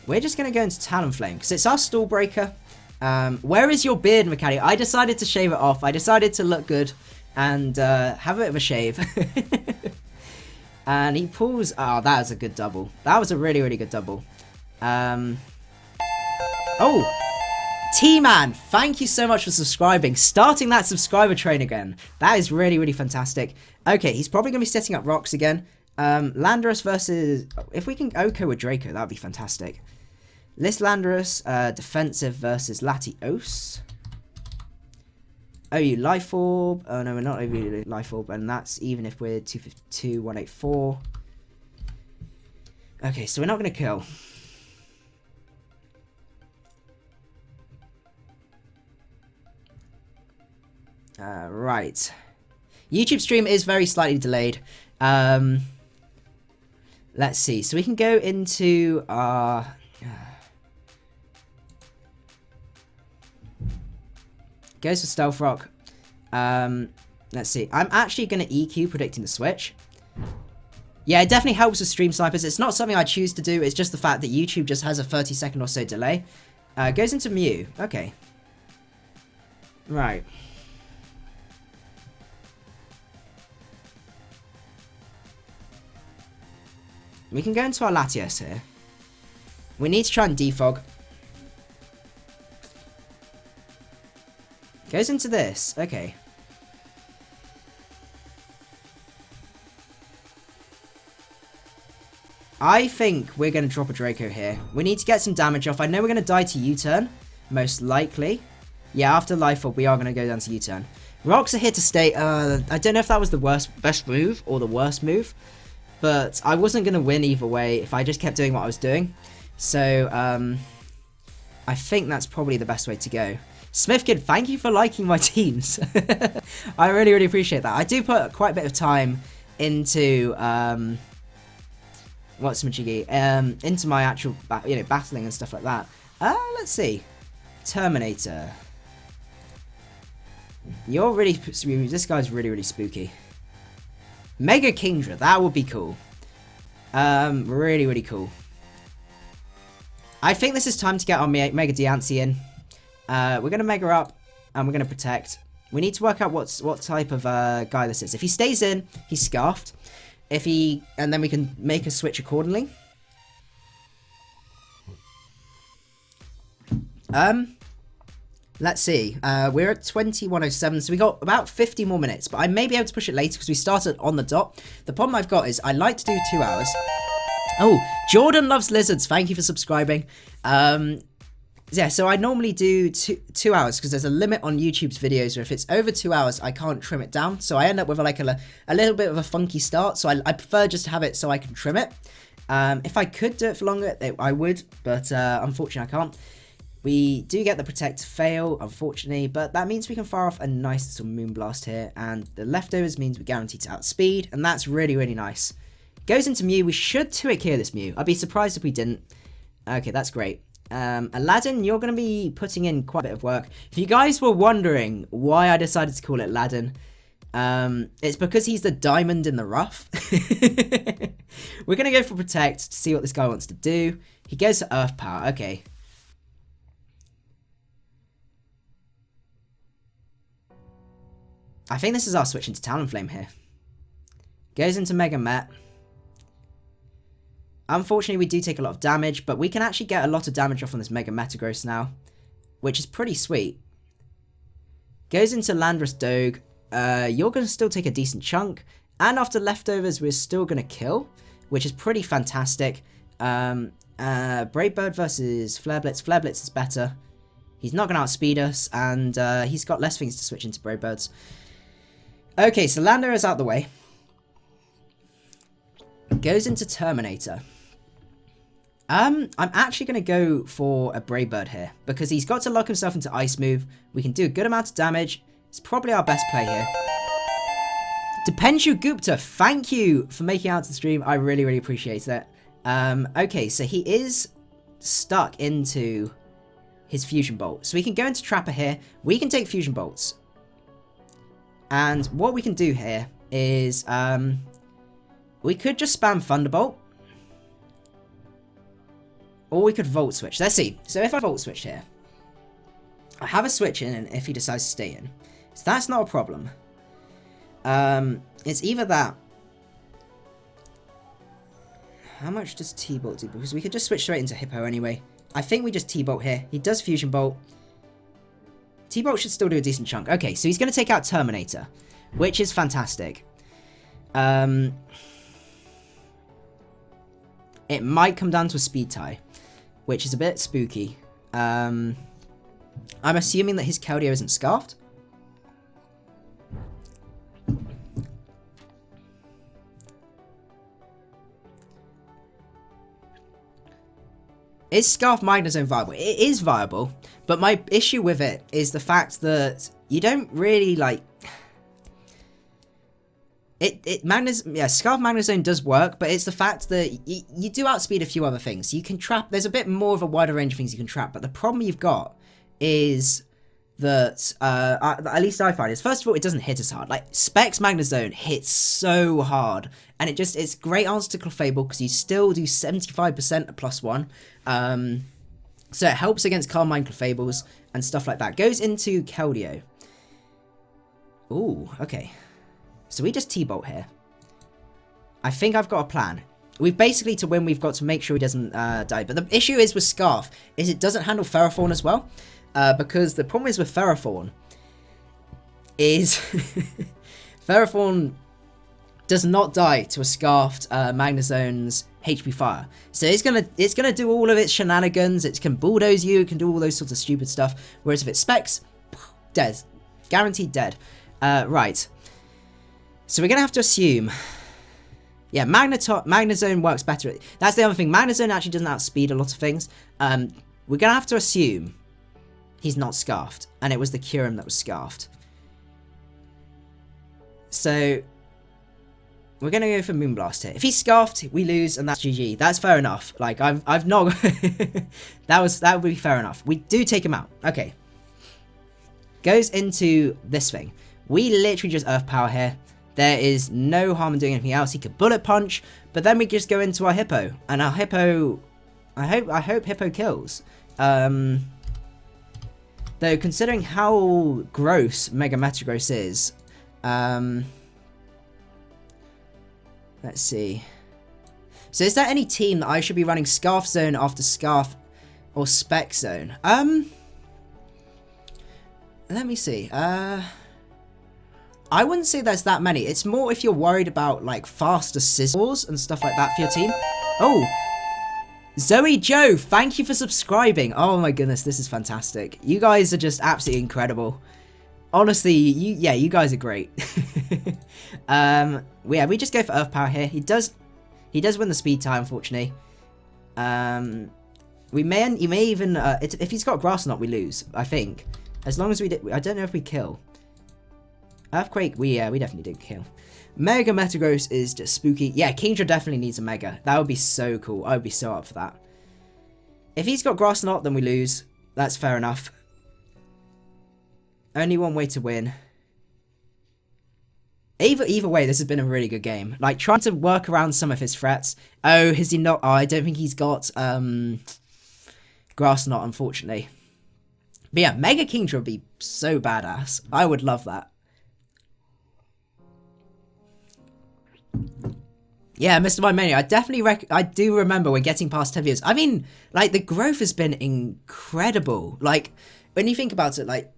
We're just going to go into Talonflame because it's our Stall Breaker. Where is your beard, macadii? I decided to shave it off. I decided to look good and have a bit of a shave. And he pulls... Oh, that was a good double. That was a really, really good double. Oh! T-Man, thank you so much for subscribing. Starting that subscriber train again. That is really, really fantastic. Okay, he's probably going to be setting up Rocks again. Landorus versus... If we can OHKO with Draco, that would be fantastic. This Landorus, defensive versus Latios. OU Life Orb. Oh no, we're not OU Life Orb, and that's even if we're 252, 184. Okay, so we're not going to kill. Right. YouTube stream is very slightly delayed. Let's see. So we can go into our... Goes for Stealth Rock. Let's see. I'm actually going to EQ predicting the switch. Yeah, it definitely helps with stream snipers. It's not something I choose to do. It's just the fact that YouTube just has a 30-second or so delay. Goes into Mew. Okay. Right. We can go into our Latios here. We need to try and defog. Goes into this. Okay. I think we're going to drop a Draco here. We need to get some damage off. I know we're going to die to U-turn. Most likely. Yeah, after Life Orb, we are going to go down to U-turn. Rocks are here to stay. I don't know if that was the best move or the worst move. But I wasn't going to win either way if I just kept doing what I was doing. So, I think that's probably the best way to go. Smithkid, thank you for liking my teams. I really, really appreciate that. I do put quite a bit of time into, into my actual, battling and stuff like that. Let's see. Terminator. You're really, this guy's really, really spooky. Mega Kingdra, that would be cool. Really, really cool. I think this is time to get our Mega Diancie in. We're going to Mega up, and we're going to Protect. We need to work out what type of guy this is. If he stays in, he's Scarfed. And then we can make a switch accordingly. Let's see. We're at 21:07, so we got about 50 more minutes. But I may be able to push it later because we started on the dot. The problem I've got is I like to do 2 hours. Oh, Jordan loves lizards. Thank you for subscribing. Yeah, so I normally do two hours because there's a limit on YouTube's videos where if it's over 2 hours, I can't trim it down. So I end up with like a little bit of a funky start. So I prefer just to have it so I can trim it. If I could do it for longer, I would, but unfortunately I can't. We do get the Protect fail, unfortunately, but that means we can fire off a nice little Moonblast here, and the leftovers means we're guaranteed to outspeed, and that's really, really nice. Goes into Mew. We should 2-hit KO this Mew. I'd be surprised if we didn't. Okay, that's great. Aladdin, you're going to be putting in quite a bit of work. If you guys were wondering why I decided to call it Aladdin, it's because he's the diamond in the rough. We're going to go for Protect to see what this guy wants to do. He goes to Earth Power. Okay. I think this is our switch into Talonflame here. Goes into Mega Met. Unfortunately, we do take a lot of damage, but we can actually get a lot of damage off on this Mega Metagross now, which is pretty sweet. Goes into Landorus Doge. You're going to still take a decent chunk, and after leftovers, we're still going to kill, which is pretty fantastic. Brave Bird versus Flare Blitz. Flare Blitz is better. He's not going to outspeed us, and he's got less things to switch into Brave Birds. Okay, so Lander is out the way. Goes into Terminator. I'm actually going to go for a Brave Bird here, because he's got to lock himself into Ice Move. We can do a good amount of damage. It's probably our best play here. Depenju Gupta, thank you for making it out to the stream. I really, really appreciate it. Okay, so he is stuck into his Fusion Bolt. So we can go into Trapper here. We can take Fusion Bolts. And what we can do here is we could just spam Thunderbolt. Or we could Volt Switch. Let's see. So if I Volt Switch here, I have a switch in if he decides to stay in. So that's not a problem. It's either that. How much does T-Bolt do? Because we could just switch straight into Hippo anyway. I think we just T-Bolt here. He does Fusion Bolt. T-Bolt should still do a decent chunk. Okay, so he's going to take out Terminator, which is fantastic. It might come down to a speed tie, which is a bit spooky. I'm assuming that his Keldeo isn't Scarfed. Is Scarf Magnezone viable? It is viable, but my issue with it is the fact that you don't really like... Scarf Magnezone does work, but it's the fact that you do outspeed a few other things. You can trap, there's a bit more of a wider range of things you can trap, but the problem you've got is that, at least I find, is first of all, it doesn't hit as hard. Like, Specs Magnezone hits so hard, and it's great answer to Clefable, because you still do 75% at +1. So it helps against Carmine Clefables and stuff like that. Goes into Keldeo. Ooh, okay. So we just T-Bolt here. I think I've got a plan. we've basically, to win, we've got to make sure he doesn't die. But the issue is with Scarf, is it doesn't handle Ferrothorn as well. Because the problem is with Ferrothorn, is Ferrothorn does not die to a Scarfed Magnezone's HP Fire. So it's gonna do all of its shenanigans, it can bulldoze you, it can do all those sorts of stupid stuff. Whereas if it specs, dead. Guaranteed dead. Right. So we're gonna have to assume... Yeah, Magnezone works better. That's the other thing. Magnezone actually doesn't outspeed a lot of things. We're gonna have to assume he's not Scarfed, and it was the Kyurem that was Scarfed. So we're gonna go for Moonblast here. If he's Scarfed, we lose, and that's GG. That's fair enough. Like I've not. that would be fair enough. We do take him out. Okay. Goes into this thing. We literally just Earth Power here. There is no harm in doing anything else. He could Bullet Punch, but then we just go into our Hippo, and our Hippo. I hope Hippo kills. Though considering how gross Mega Metagross is, let's see. So is there any team that I should be running Scarf Zone after Scarf or Spec Zone? Let me see. I wouldn't say there's that many. It's more if you're worried about like faster sizzles and stuff like that for your team. Oh, Zoe Joe, thank you for subscribing. Oh my goodness, this is fantastic. You guys are just absolutely incredible. Honestly, you guys are great. Yeah, we just go for Earth Power here. He does win the speed tie, unfortunately. You may even if he's got Grass Knot, we lose. I think as long as we I don't know if we kill. Earthquake, we definitely did kill. Mega Metagross is just spooky. Yeah, Kingdra definitely needs a Mega. That would be so cool. I would be so up for that. If he's got Grass Knot, then we lose. That's fair enough. Only one way to win. Either way, this has been a really good game. Like, trying to work around some of his threats. Oh, has he not? Oh, I don't think he's got Grass Knot, unfortunately. But yeah, Mega Kingdra would be so badass. I would love that. Yeah, Mr. My Menu, I do remember when getting past 10 views. I mean, like, the growth has been incredible. Like, when you think about it, like,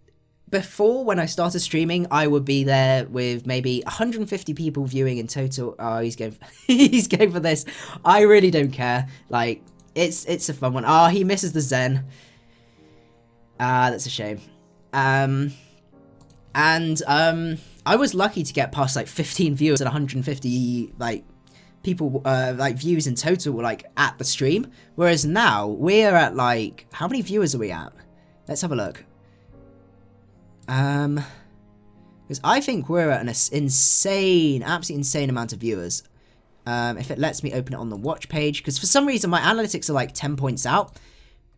before, when I started streaming, I would be there with maybe 150 people viewing in total. Oh, he's going he's going for this. I really don't care. Like, it's a fun one. Oh, he misses the Zen. That's a shame. I was lucky to get past like 15 viewers and 150 like people like views in total like at the stream, whereas now we're at like, how many viewers are we at? Let's have a look. Because I think we're at an insane, absolutely insane amount of viewers. If it lets me open it on the watch page, because for some reason my analytics are like 10 points out,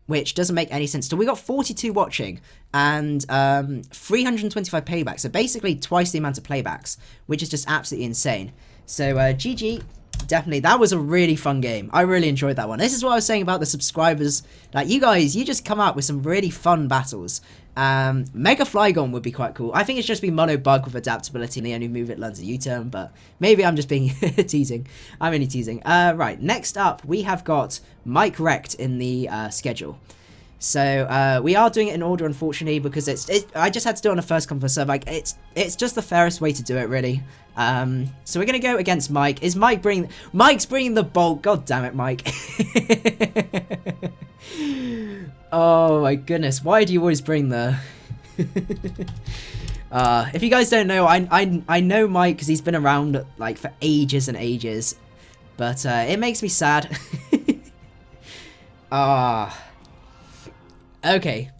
which doesn't make any sense. So we got 42 watching and 325 playbacks. So basically twice the amount of playbacks, which is just absolutely insane. So GG, definitely. That was a really fun game. I really enjoyed that one. This is what I was saying about the subscribers. Like, you guys, you just come out with some really fun battles. Mega Flygon would be quite cool. I think it's just been Mono Bug with adaptability and the only move it learns a U-turn, but maybe I'm just being teasing. I'm only teasing. Right, next up we have got Mike Wrecked in the schedule. So we are doing it in order, unfortunately, because I just had to do it on a first come first serve. Like, it's just the fairest way to do it, really. So we're gonna go against Mike. Is Mike bringing? Mike's bringing the bolt. God damn it, Mike. Oh my goodness, why do you always bring the... if you guys don't know, I know Mike because he's been around like for ages and ages, but it makes me sad. Okay.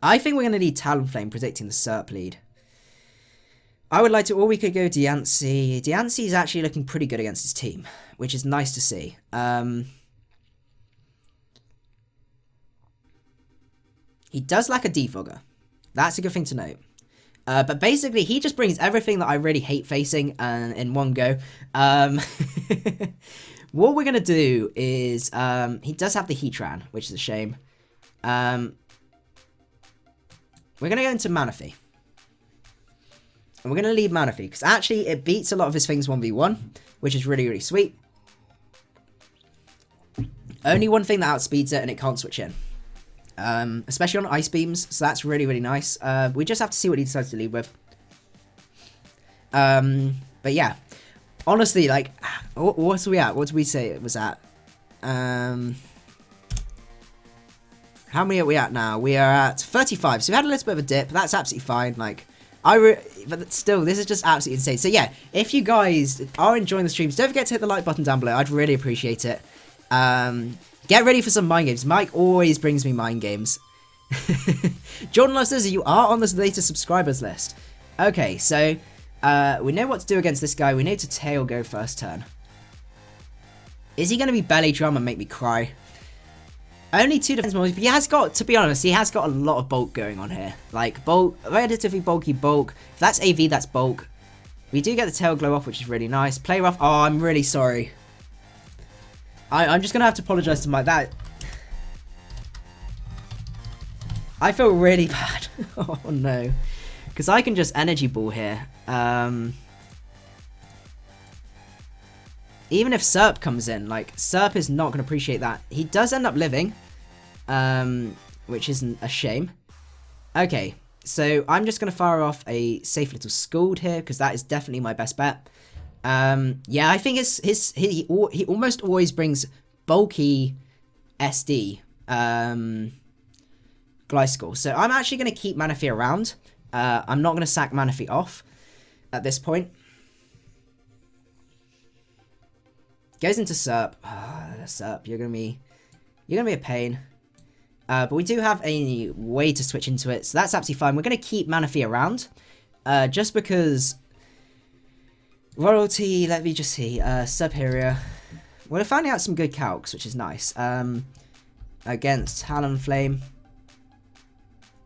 I think we're going to need Talonflame predicting the Serp lead. I would like to, or we could go Diancie. Diancie is actually looking pretty good against his team, which is nice to see. He does lack a Defogger. That's a good thing to note. But basically, he just brings everything that I really hate facing in one go. What we're going to do is, he does have the Heatran, which is a shame. We're going to go into Manaphy. And we're going to leave Manaphy, because actually it beats a lot of his things 1v1, which is really, really sweet. Only one thing that outspeeds it, and it can't switch in. Especially on Ice Beams, so that's really, really nice. We just have to see what he decides to lead with. But yeah, honestly, like, what are we at? What did we say it was at? How many are we at now? We are at 35, so we had a little bit of a dip, but that's absolutely fine. Like, but still, this is just absolutely insane. So yeah, if you guys are enjoying the streams, don't forget to hit the like button down below. I'd really appreciate it. Get ready for some mind games. Mike always brings me mind games. Jordan Love says you are on this latest subscribers list. Okay, so we know what to do against this guy. We need to tail go first turn. Is he going to be belly drum and make me cry? Only 2 defense moves, but he has got, to be honest, he has got a lot of bulk going on here. Like, bulk, relatively bulky bulk. If that's AV, that's bulk. We do get the tail glow off, which is really nice. Play rough. Oh, I'm really sorry. I'm just going to have to apologize to Mike. That... I feel really bad. Oh, no. Because I can just energy ball here. Even if Serp comes in, like, Serp is not going to appreciate that. He does end up living, which isn't a shame. Okay, so I'm just going to fire off a safe little Scald here, because that is definitely my best bet. Yeah, I think he almost always brings bulky SD, Gliscor. So I'm actually going to keep Manaphy around. I'm not going to sack Manaphy off at this point. Goes into Serp. Serp, you're gonna be a pain. But we do have a way to switch into it, so that's absolutely fine. We're gonna keep Manaphy around, just because royalty. Let me just see. Superior. We're finding out some good calcs, which is nice. Against Talonflame.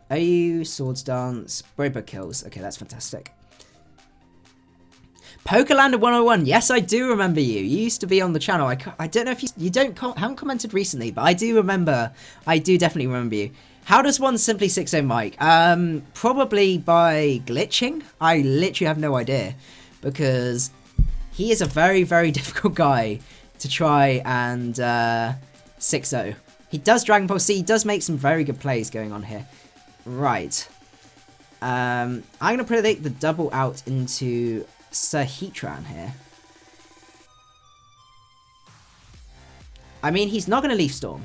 OU Swords Dance. Brobo kills. Okay, that's fantastic. Pokélander 101, yes, I do remember you. You used to be on the channel. I don't know if you haven't commented recently, but I do remember. I do definitely remember you. How does one simply 6-0 Mike? Probably by glitching. I literally have no idea, because he is a very, very difficult guy to try and 6-0. He does Dragon Ball C. He does make some very good plays going on here. Right. I'm gonna predict the double out into Sir Heatran here. I mean, he's not going to Leaf Storm.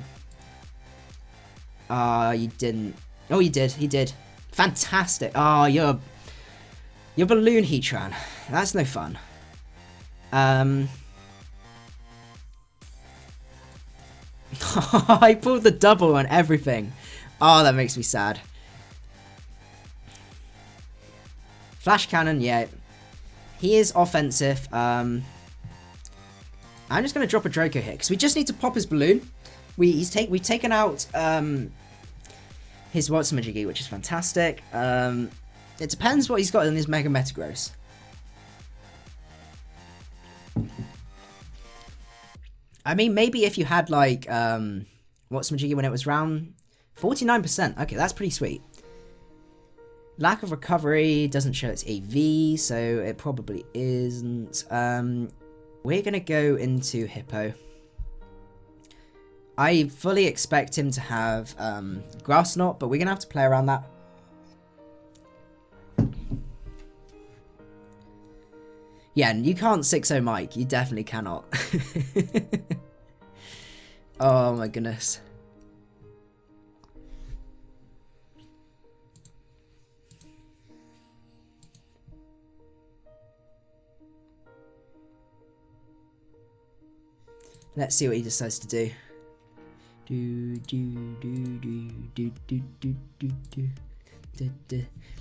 You didn't. Oh, you did. He did. Fantastic. Oh, you're Balloon Heatran. That's no fun. I pulled the double on everything. Oh, that makes me sad. Flash Cannon, yeah. He is offensive. I'm just going to drop a Draco here, because we just need to pop his balloon. We've taken out his Watsumajigi, which is fantastic. It depends what he's got in his Mega Metagross. I mean, maybe if you had, like, Watsumajigi when it was round 49%. Okay, that's pretty sweet. Lack of recovery doesn't show its AV, so it probably isn't. We're going to go into Hippo. I fully expect him to have Grass Knot, but we're going to have to play around that. Yeah, you can't 6-0 Mike. You definitely cannot. Oh my goodness. Let's see what he decides to do.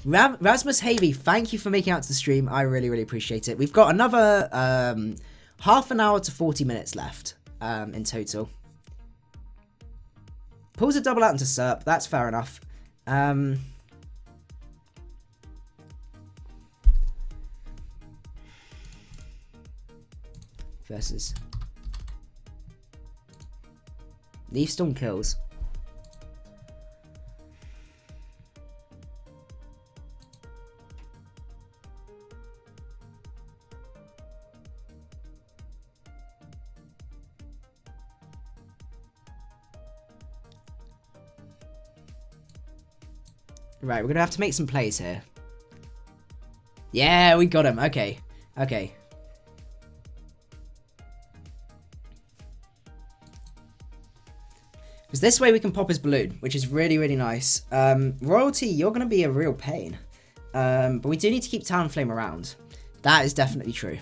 Rasmus Havey, thank you for making out to the stream. I really, really appreciate it. We've got another half an hour to 40 minutes left in total. Pulls a double out into Serp. That's fair enough. Versus Leaf Storm kills. Right, we're gonna have to make some plays here. Yeah, we got him. Okay. Okay. Because this way we can pop his balloon, which is really, really nice. Royalty, you're going to be a real pain. But we do need to keep Talonflame around. That is definitely true.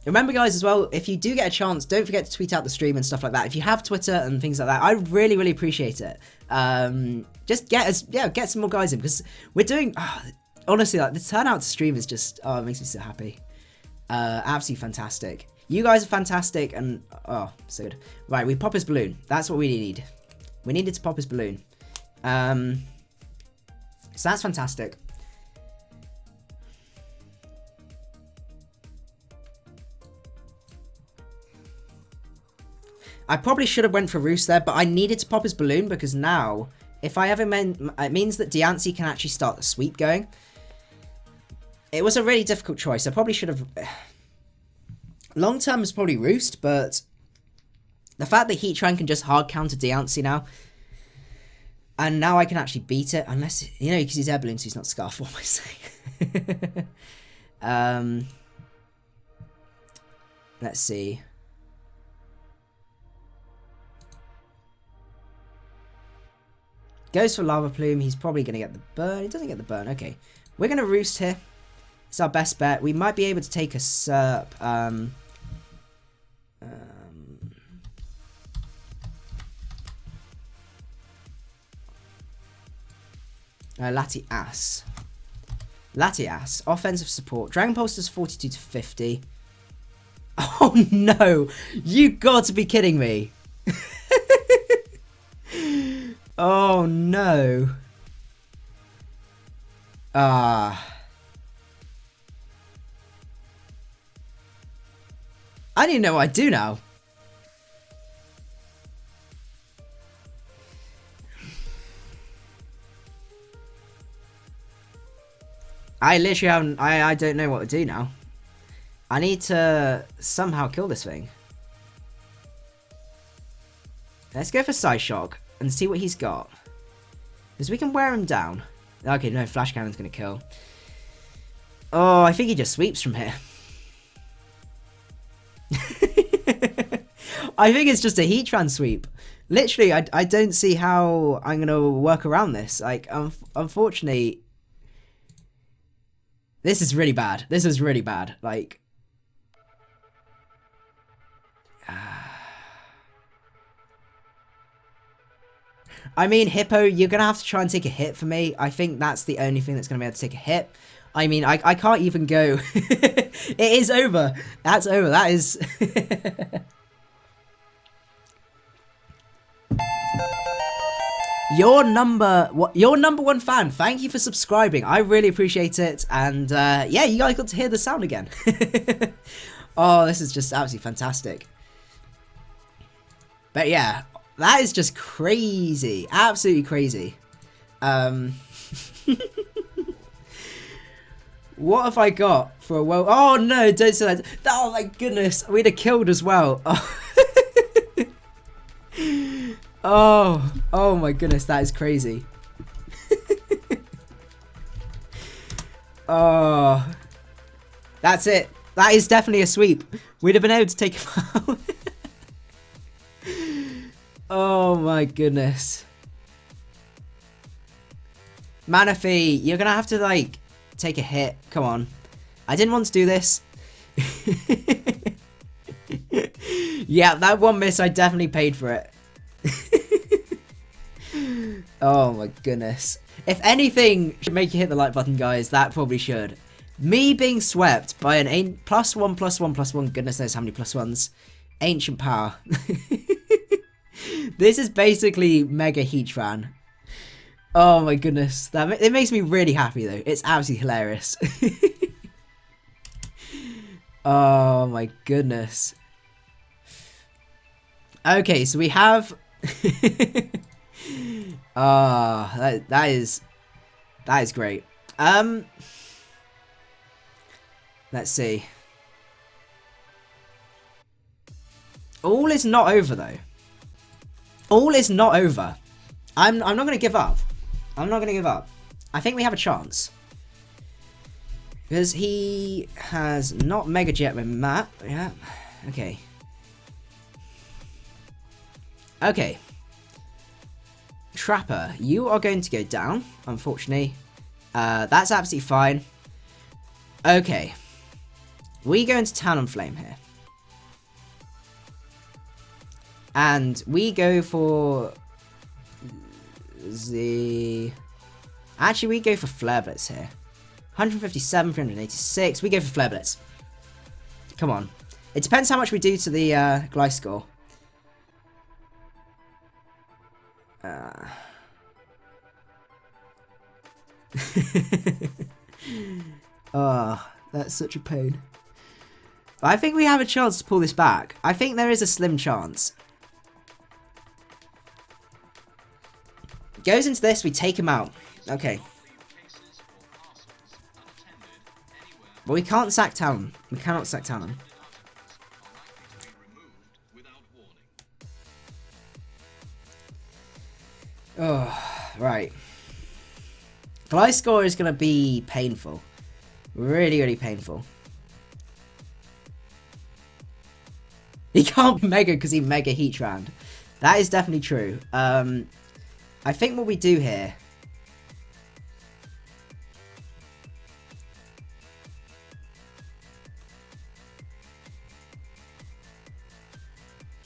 Remember, guys, as well, if you do get a chance, don't forget to tweet out the stream and stuff like that. If you have Twitter and things like that, I really, really appreciate it. Just get some more guys in, because we're doing... honestly, like, the turnout to stream is just... Oh, it makes me so happy. Absolutely fantastic. You guys are fantastic, and... Oh, so good. Right, we pop his balloon. That's what we need. We needed to pop his balloon. So that's fantastic. I probably should have went for Roost there, but I needed to pop his balloon because now, if I ever it means that Diancie can actually start the sweep going. It was a really difficult choice. I probably should have... Long term is probably Roost, but the fact that Heatran can just hard counter Diancie now, and now I can actually beat it, unless, you know, because he's Air Balloon, so he's not Scarf, what am I saying? Let's see. Goes for Lava Plume. He's probably going to get the burn. He doesn't get the burn. Okay. We're going to Roost here. It's our best bet. We might be able to take a Serp. Latias. Latias. Offensive support. Dragon Pulse does 42 to 50. Oh no! You got to be kidding me. Oh no. I don't even know what I do now. I literally haven't... I don't know what to do now. I need to somehow kill this thing. Let's go for Psyshock and see what he's got. Because we can wear him down. Okay, no, Flash Cannon's going to kill. Oh, I think he just sweeps from here. I think it's just a Heatran sweep. Literally, I don't see how I'm going to work around this. Like, unfortunately, this is really bad. This is really bad. Like, I mean, Hippo, you're going to have to try and take a hit for me. I think that's the only thing that's going to be able to take a hit. I mean, I can't even go. It is over. That's over. That is... Your number one fan. Thank you for subscribing. I really appreciate it. And yeah, you guys got to hear the sound again. Oh, this is just absolutely fantastic. But yeah, that is just crazy. Absolutely crazy. What have I got for a world? Oh no, don't say that. Oh my goodness, we'd have killed as well. Oh, oh my goodness, that is crazy. Oh, that's it. That is definitely a sweep. We'd have been able to take him out. Oh my goodness. Manaphy, you're gonna have to like take a hit. Come on. I didn't want to do this. Yeah, that one miss, I definitely paid for it. Oh my goodness. If anything should make you hit the like button, guys, that probably should. Me being swept by an +1/+1/+1, goodness knows how many +1s. Ancient power. This is basically Mega Heatran. Oh my goodness. It makes me really happy though. It's absolutely hilarious. Oh my goodness. Okay, so we have... that is great. Let's see. All is not over, though. All is not over. I'm not going to give up. I'm not going to give up. I think we have a chance. Because he has not Mega Jet with Matt. Yeah. Okay. Okay. Trapper, you are going to go down, unfortunately. That's absolutely fine. Okay. We go into Talonflame here. And we go for the... Actually, we go for Flare Blitz here. 157, 386. We go for Flare Blitz. Come on. It depends how much we do to the Gliscor. Oh, that's such a pain. I think we have a chance to pull this back. I think there is a slim chance. Goes into this, we take him out. Okay. But we can't sack Talon. We cannot sack Talon. Oh, right. Gliscor is going to be painful. Really, really painful. He can't Mega because he Mega Heatran. That is definitely true. I think what we do here...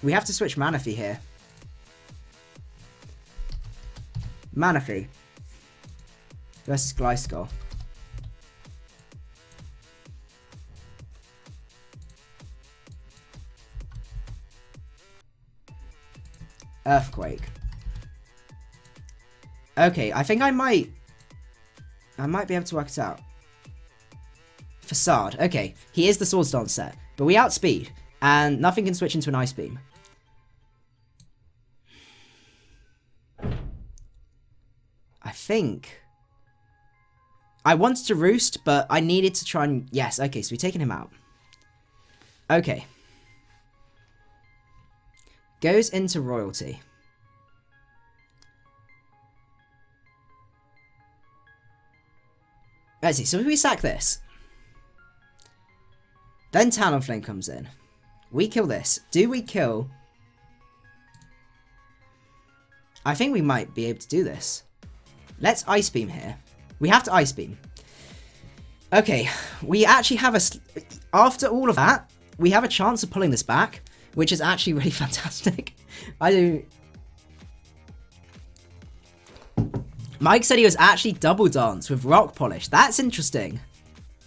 We have to switch Manaphy here. Manaphy versus Gliscor. Earthquake. Okay, I think I might be able to work it out. Facade. Okay, he is the Swords Dance set, but we outspeed, and nothing can switch into an Ice Beam. I think I wanted to Roost, but I needed to try and... Yes, okay, so we've taken him out. Okay. Goes into Royalty. Let's see, so if we sack this, then Talonflame comes in. We kill this. Do we kill... I think we might be able to do this. Let's Ice Beam here. We have to Ice Beam. Okay, we actually have a... After all of that, we have a chance of pulling this back, which is actually really fantastic. I do... Mike said he was actually Double Dance with Rock Polish. That's interesting.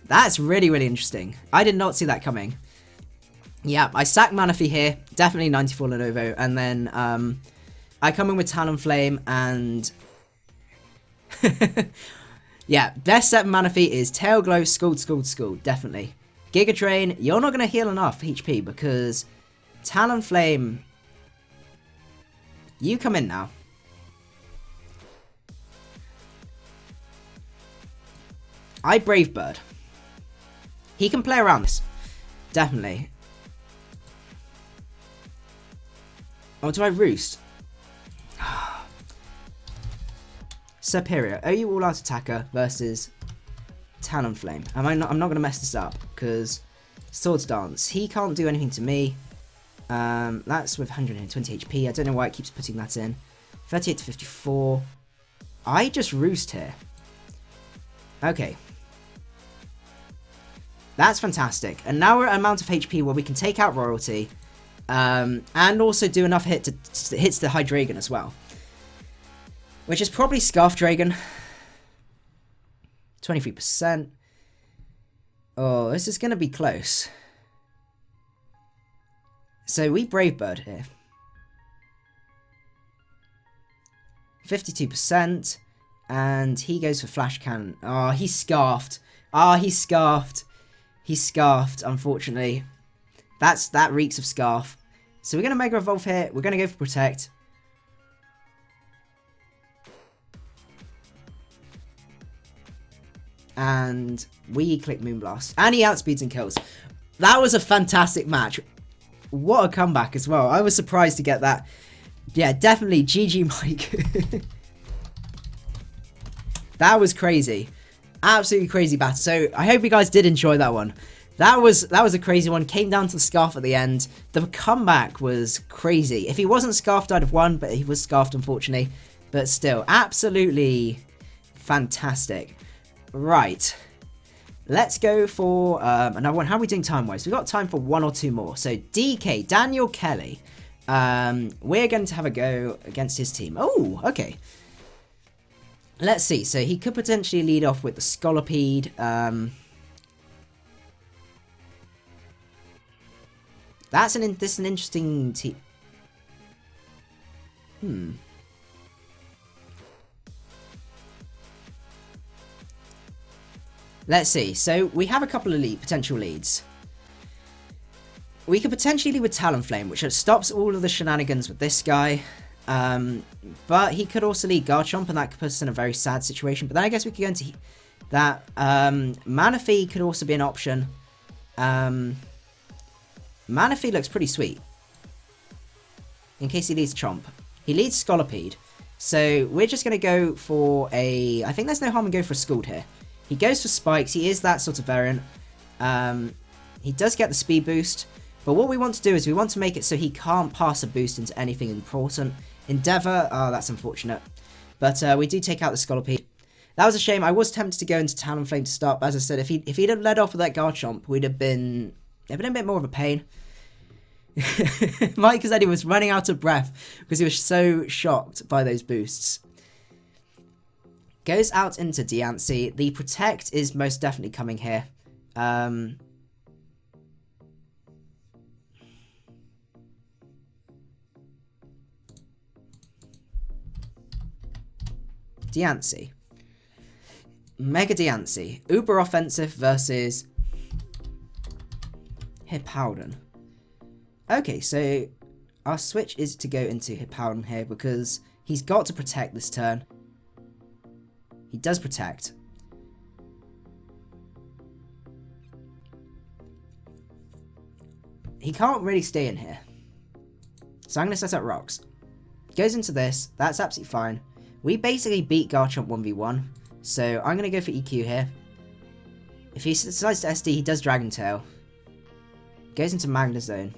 That's really, really interesting. I did not see that coming. Yeah, I sack Manaphy here. Definitely 94 Lenovo. And then I come in with Talonflame and... Yeah, best set of Manaphy is Tail Glow, Scald. Definitely. Giga Drain, you're not going to heal enough HP because Talonflame... You come in now. I Brave Bird. He can play around this. Definitely. Or do I Roost? Superior. OU All Out Attacker versus Talonflame. I'm not going to mess this up because Swords Dance. He can't do anything to me. That's with 120 HP. I don't know why it keeps putting that in. 38 to 54. I just Roost here. Okay. That's fantastic. And now we're at an amount of HP where we can take out Royalty. And also do enough hits the Hydreigon as well. Which is probably Scarf Dragon. 23%. Oh, this is going to be close. So we Brave Bird here. 52%. And he goes for Flash Cannon. Oh, he's Scarfed. Ah, he's Scarfed. He's Scarfed, unfortunately. That reeks of Scarf. So we're going to Mega Evolve here. We're going to go for Protect. And we click Moonblast. And he outspeeds and kills. That was a fantastic match. What a comeback as well. I was surprised to get that. Yeah, definitely GG Mike. That was crazy. Absolutely crazy battle. So I hope you guys did enjoy that one. That was a crazy one. Came down to the scarf at the end. The comeback was crazy. If he wasn't scarfed, I'd have won, but he was scarfed, unfortunately. But still, absolutely fantastic. Right. Let's go for another one. How are we doing time-wise? We've got time for one or two more. So DK, Daniel Kelly. We're going to have a go against his team. Oh, okay. Let's see. So he could potentially lead off with the Scolipede. This is an interesting team. Let's see. So we have a couple of potential leads. We could potentially lead with Talonflame, which stops all of the shenanigans with this guy. But he could also lead Garchomp, and that could put us in a very sad situation. But then I guess we could go into that. Manaphy could also be an option. Manaphy looks pretty sweet. In case he leads Chomp. He leads Scolipede. So we're just going to go for a... I think there's no harm in going for a Scald here. He goes for Spikes. He is that sort of variant. He does get the speed boost. But what we want to do is we want to make it so he can't pass a boost into anything important. Endeavour, oh, that's unfortunate. But we do take out the Scolipede. That was a shame. I was tempted to go into Talonflame to start. But as I said, if he'd have led off with that Garchomp, we'd have been... It'd been a bit more of a pain. Mike said he was running out of breath because he was so shocked by those boosts. Goes out into Diancie. The Protect is most definitely coming here. Diancie. Mega Diancie. Uber offensive versus Hippowdon. Okay, so our switch is to go into Hippowdon here because he's got to protect this turn. He does protect. He can't really stay in here. So I'm going to set up rocks. Goes into this. That's absolutely fine. We basically beat Garchomp 1v1. So I'm going to go for EQ here. If he decides to SD, he does Dragon Tail. Goes into Magnezone.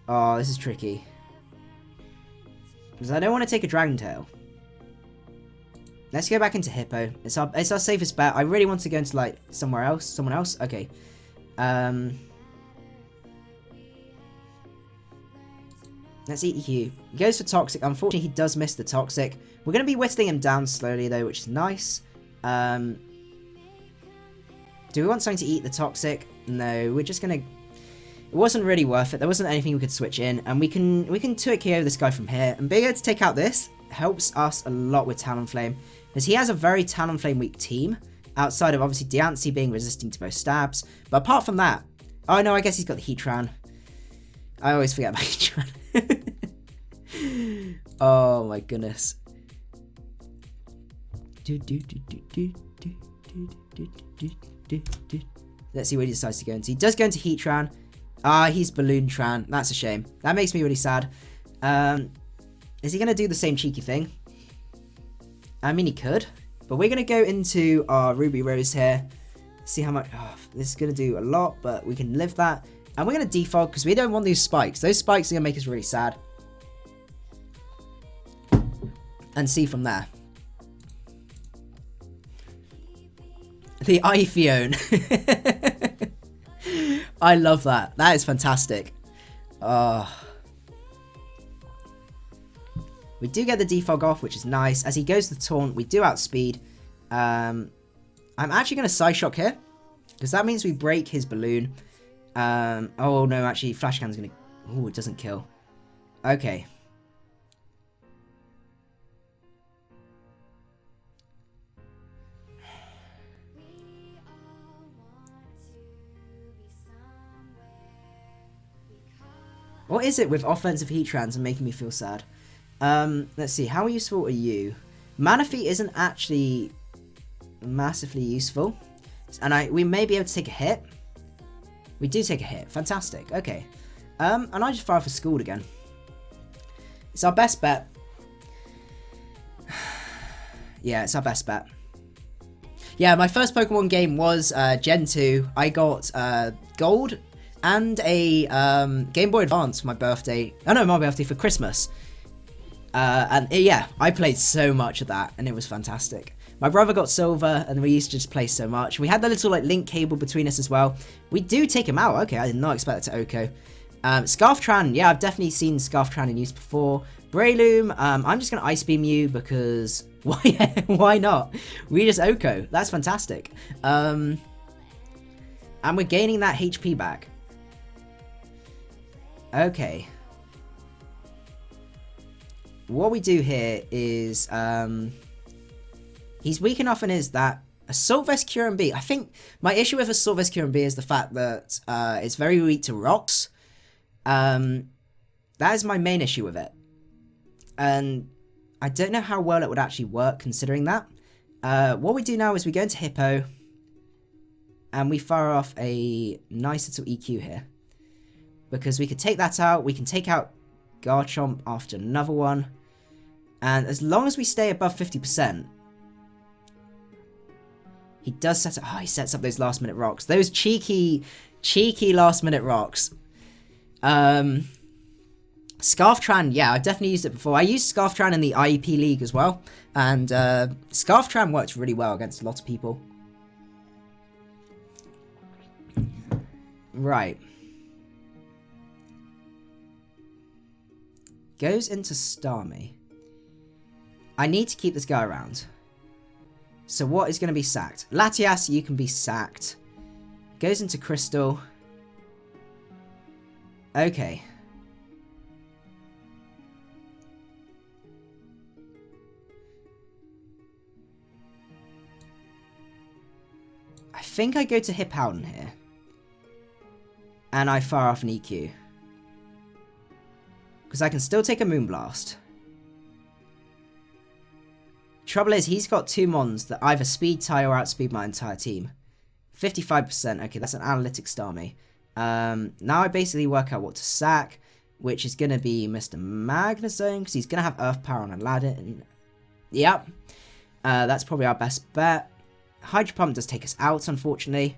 Oh, this is tricky. Because I don't want to take a Dragon Tail. Let's go back into Hippo. It's our safest bet. I really want to go into, like, somewhere else. Someone else? Okay. Let's eat EQ. He goes for Toxic. Unfortunately, he does miss the Toxic. We're going to be whittling him down slowly, though, which is nice. Do we want something to eat the Toxic? No, we're just going to... It wasn't really worth it. There wasn't anything we could switch in. And we can 2-hit KO this guy from here. And being able to take out this helps us a lot with Talonflame. Because he has a very Talonflame weak team. Outside of, obviously, Diancie being resisting to both stabs. But apart from that... Oh, no, I guess he's got the Heatran. I always forget about Heatran. Oh, my goodness. Let's see where he decides to go into. He does go into Heatran. He's Balloon Tran. That's a shame. That makes me really sad. Is he going to do the same cheeky thing? I mean, he could. But we're going to go into our Ruby Rose here. See how much... Oh, this is going to do a lot, but we can live that. And we're going to defog because we don't want these spikes. Those spikes are going to make us really sad. And see from there. The Ifione. I love that. That is fantastic. We do get the defog off, which is nice. As he goes to the taunt, we do outspeed. I'm actually going to Psyshock here. Because that means we break his balloon. Oh no, actually, Flash Cannon's going to... Oh, it doesn't kill. Okay. What is it with offensive Heatrans and making me feel sad? Let's see. How useful are you? Manaphy isn't actually massively useful. And we may be able to take a hit. We do take a hit. Fantastic. Okay. And I just fire for Scald again. It's our best bet. Yeah, it's our best bet. Yeah, my first Pokemon game was Gen 2. I got Gold and a Game Boy Advance for my birthday. Oh no, my birthday for Christmas. And yeah, I played so much of that, and it was fantastic. My brother got Silver, and we used to just play so much. We had the little like link cable between us as well. We do take him out. Okay, I did not expect that to Oko. Scarftran, yeah, I've definitely seen Scarftran in use before. Breloom, I'm just going to Ice Beam you because why not? We just Oko. That's fantastic. And we're gaining that HP back. Okay. What we do here is he's weak enough in his that Assault Vest Cure B. I think my issue with Assault Vest Cure B is the fact that it's very weak to rocks. That is my main issue with it. And I don't know how well it would actually work considering that. What we do now is we go into Hippo. And we fire off a nice little EQ here. Because we could take that out. We can take out Garchomp after another one. And as long as we stay above 50%. He does set up... Oh, he sets up those last minute rocks. Those cheeky last minute rocks. Scarftran, yeah, I've definitely used it before. I used Scarftran in the IEP League as well. And Scarftran worked really well against a lot of people. Right. Goes into Starmie. I need to keep this guy around. So what is going to be sacked? Latias, you can be sacked. Goes into Crystal. Okay. I think I go to Hippowdon here. And I fire off an EQ. Because I can still take a Moonblast. Trouble is, he's got two Mons that either speed tie or outspeed my entire team. 55%. Okay, that's an analytic Starmie. Now I basically work out what to sack, which is going to be Mr. Magnezone, because he's going to have Earth Power on Aladdin. Yep. That's probably our best bet. Hydro Pump does take us out, unfortunately.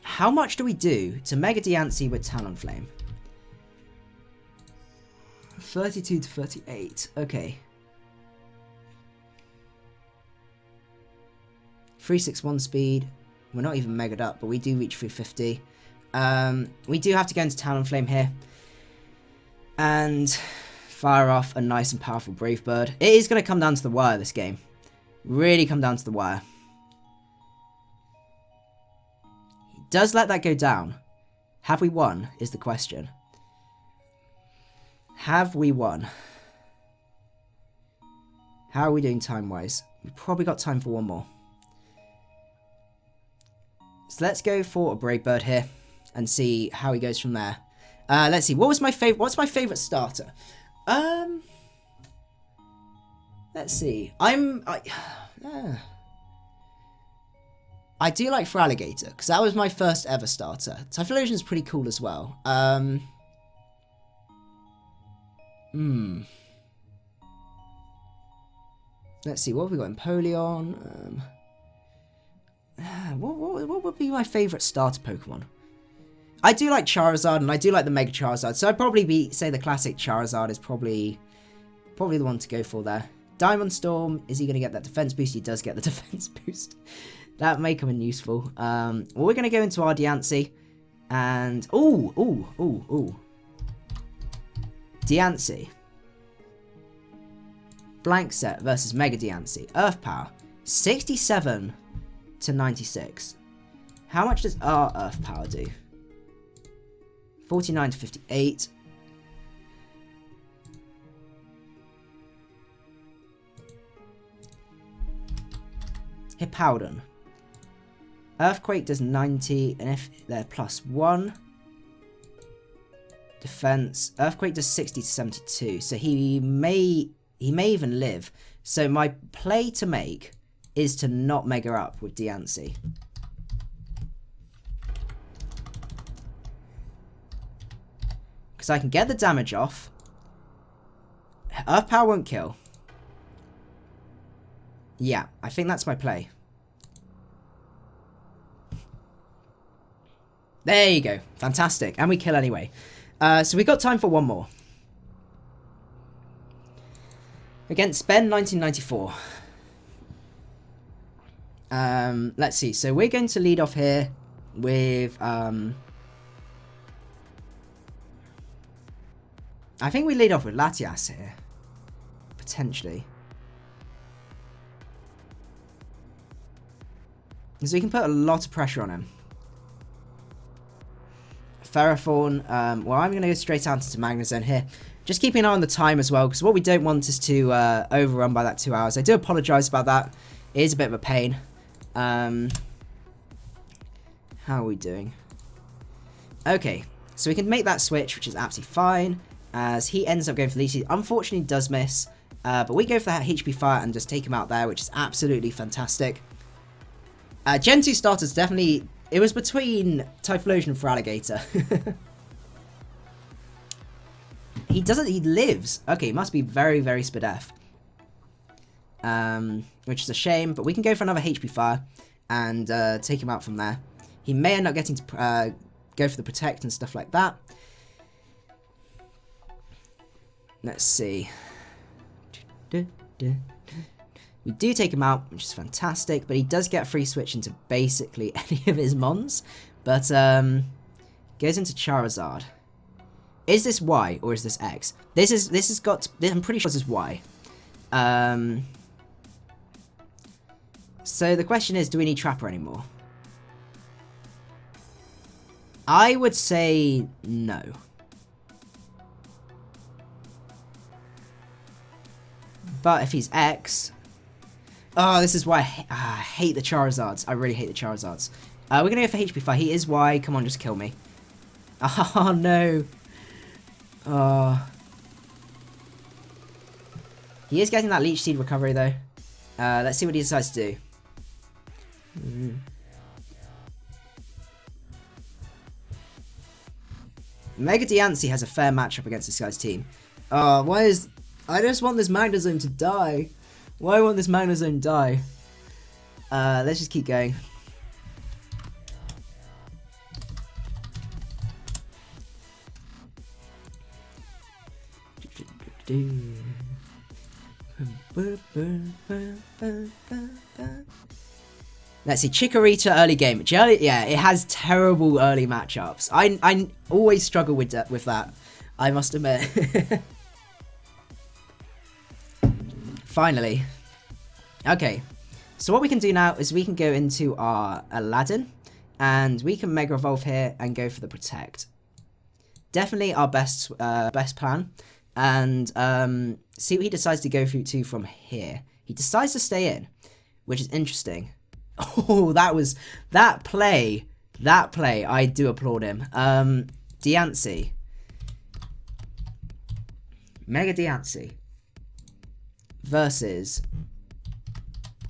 How much do we do to Mega Diancie with Talonflame? 32 to 38. Okay. 361 speed. We're not even megaed up, but we do reach 350. We do have to go into Talonflame here. And fire off a nice and powerful Brave Bird. It is going to come down to the wire this game. Really come down to the wire. He does let that go down. Have we won is the question. Have we won? How are we doing time-wise? We've probably got time for one more. So let's go for a Brave Bird here and see how he goes from there. Let's see. What's my favorite starter? Let's see. I do like Feraligatr because that was my first ever starter. Typhlosion's pretty cool as well. Let's see. What have we got in Polion? What would be my favourite starter Pokemon? I do like Charizard, and I do like the Mega Charizard, so I'd probably say the classic Charizard is probably the one to go for there. Diamond Storm, is he going to get that defense boost? He does get the defense boost. That may come in useful. Well, we're going to go into our Diancie, and... Ooh. Diancie. Blank set versus Mega Diancie. Earth Power. 67 to 96. How much does our Earth Power do? 49 to 58. Hippowdon. Earthquake does 90, and if they're +1. Defense. Earthquake does 60 to 72, so he may even live. So my play to make is to not Mega up with Diancie. because I can get the damage off. Earth Power won't kill. Yeah, I think that's my play. There you go. Fantastic. And we kill anyway. So we got time for one more. Against Ben 1994. Let's see. So we're going to lead off here with... I think we lead off with Latias here. Potentially. So we can put a lot of pressure on him. Ferrothorn. Well, I'm going to go straight out into Magnezone here. Just keeping an eye on the time as well, because what we don't want is to overrun by that 2 hours. I do apologise about that. It is a bit of a pain. How are we doing? Okay, so we can make that switch, which is absolutely fine, as he ends up going for the lead. Unfortunately, does miss, but we go for that HP Fire and just take him out there, which is absolutely fantastic. Gen 2 starters definitely... It was between Typhlosion and Feraligatr. He doesn't... He lives. Okay, he must be very, very Spadef. Which is a shame, but we can go for another HP Fire and take him out from there. He may end up getting to go for the Protect and stuff like that. Let's see. We do take him out, which is fantastic, but he does get a free switch into basically any of his mons. But goes into Charizard. Is this Y or is this X? This has got... I'm pretty sure this is Y. So the question is, do we need Trapper anymore? I would say no. But if he's X... Oh, this is why I hate the Charizards. I really hate the Charizards. We're going to go for HP Fire. He is Y. Come on, just kill me. Oh, no. Oh. He is getting that Leech Seed recovery, though. Let's see what he decides to do. Mega Diancie has a fair matchup against this guy's team. Oh, why is... I just want this Magnezone to die. Why won't this Magnezone die? Let's just keep going. Let's see, Chikorita early game. Yeah, it has terrible early matchups. I always struggle with that, I must admit. Finally. Okay, so what we can do now is we can go into our Aladdin, and we can Mega Evolve here and go for the Protect. Definitely our best plan, and see what he decides to go through to from here. He decides to stay in, which is interesting. Oh, that play, I do applaud him. Diancie. Mega Diancie. Versus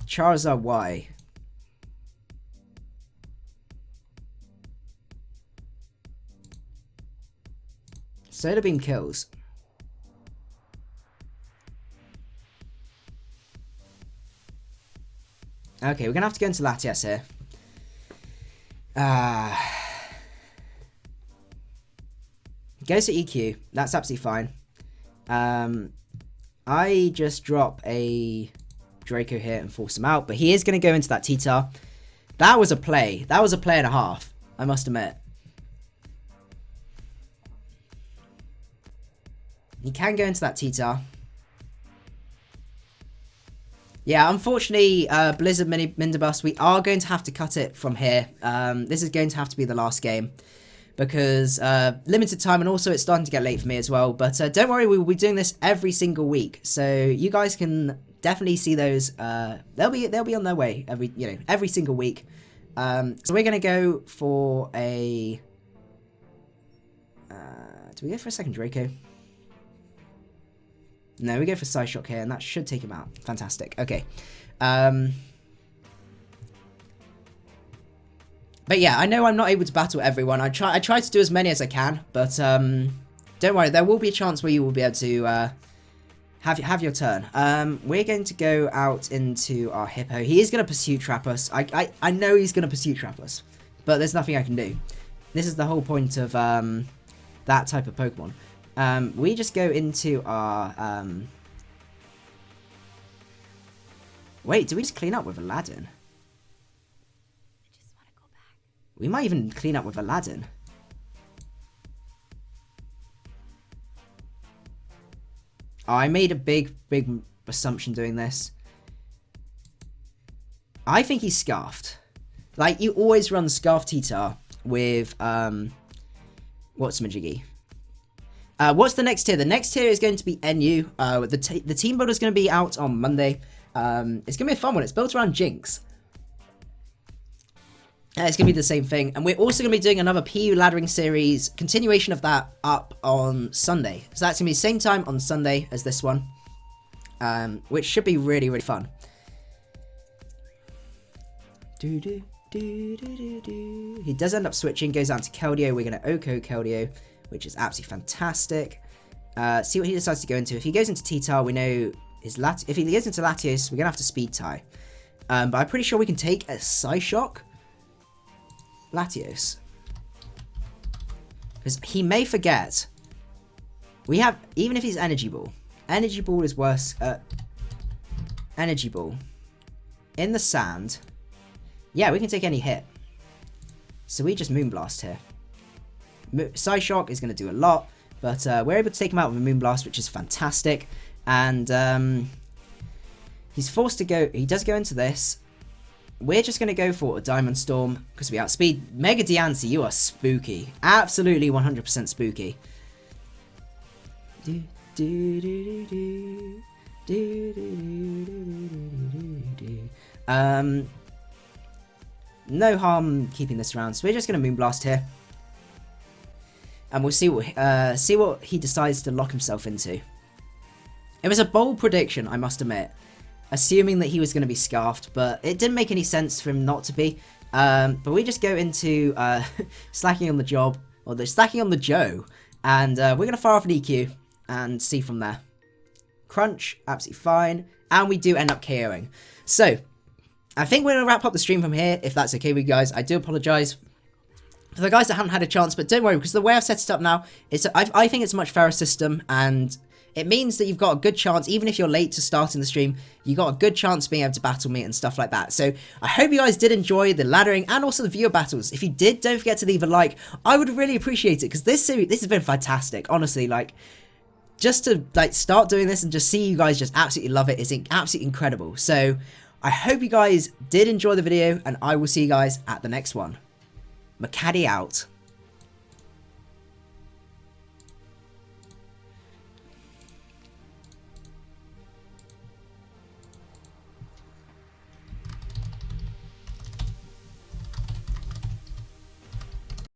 Charizard Y. Solar Beam kills. Okay, we're gonna have to go into Latias here. Goes to EQ. That's absolutely fine. I just drop a Draco here and force him out, but he is going to go into that T-Tar. That was a play. That was a play and a half, I must admit. He can go into that T-Tar. Yeah, unfortunately, Blizzard Mindibus, we are going to have to cut it from here. This is going to have to be the last game, because limited time, and also it's starting to get late for me as well. But don't worry, we will be doing this every single week, so you guys can definitely see those. They'll be on their way every single week. So we're gonna go for a. Do we go for a second Draco? No, we go for Psyshock here, and that should take him out. Fantastic. Okay. But yeah, I know I'm not able to battle everyone. I try to do as many as I can, but don't worry, there will be a chance where you will be able to have your turn. We're going to go out into our Hippo. He is going to Pursuit Trap us. I know he's going to Pursuit Trap us, but there's nothing I can do. This is the whole point of that type of Pokemon. We just go into our... Wait, do we just clean up with Aladdin? We might even clean up with Aladdin. Oh, I made a big assumption doing this. I think he's Scarfed. Like, you always run Scarf T-Tar with, what's Majiggy? What's the next tier? The next tier is going to be NU. The team builder is going to be out on Monday. It's going to be a fun one. It's built around Jinx. It's going to be the same thing. And we're also going to be doing another PU Laddering series, continuation of that, up on Sunday. So that's going to be the same time on Sunday as this one, which should be really, really fun. He does end up switching, goes down to Keldeo. We're going to Oko Keldeo, which is absolutely fantastic. See what he decides to go into. If he goes into T-Tar, we know his if he goes into Latios, we're going to have to speed tie. But I'm pretty sure we can take a Psyshock Latios, because he may forget. We have, even if he's Energy Ball is worse. Energy Ball in the sand. Yeah, we can take any hit. So we just Moonblast here. Psyshock is going to do a lot, but we're able to take him out with a Moonblast, which is fantastic. And he's forced to go. He does go into this. We're just going to go for a Diamond Storm because we outspeed. Mega Diancie, you are spooky. Absolutely 100% spooky. No harm keeping this around, so we're just going to Moonblast here. And we'll see what he decides to lock himself into. It was a bold prediction, I must admit, assuming that he was going to be Scarfed, but it didn't make any sense for him not to be. But we just go into slacking on the job, or the slacking on the Joe, and we're going to fire off an EQ and see from there. Crunch, absolutely fine, and we do end up KOing. So, I think we're going to wrap up the stream from here, if that's okay with you guys. I do apologise for the guys that haven't had a chance, but don't worry, because the way I've set it up now, I think it's a much fairer system, and it means that you've got a good chance, even if you're late to starting the stream, you've got a good chance of being able to battle me and stuff like that. So I hope you guys did enjoy the laddering and also the viewer battles. If you did, don't forget to leave a like. I would really appreciate it, because this has been fantastic. Honestly, like, just to start doing this and just see you guys just absolutely love it is absolutely incredible. So I hope you guys did enjoy the video, and I will see you guys at the next one. Macadii out.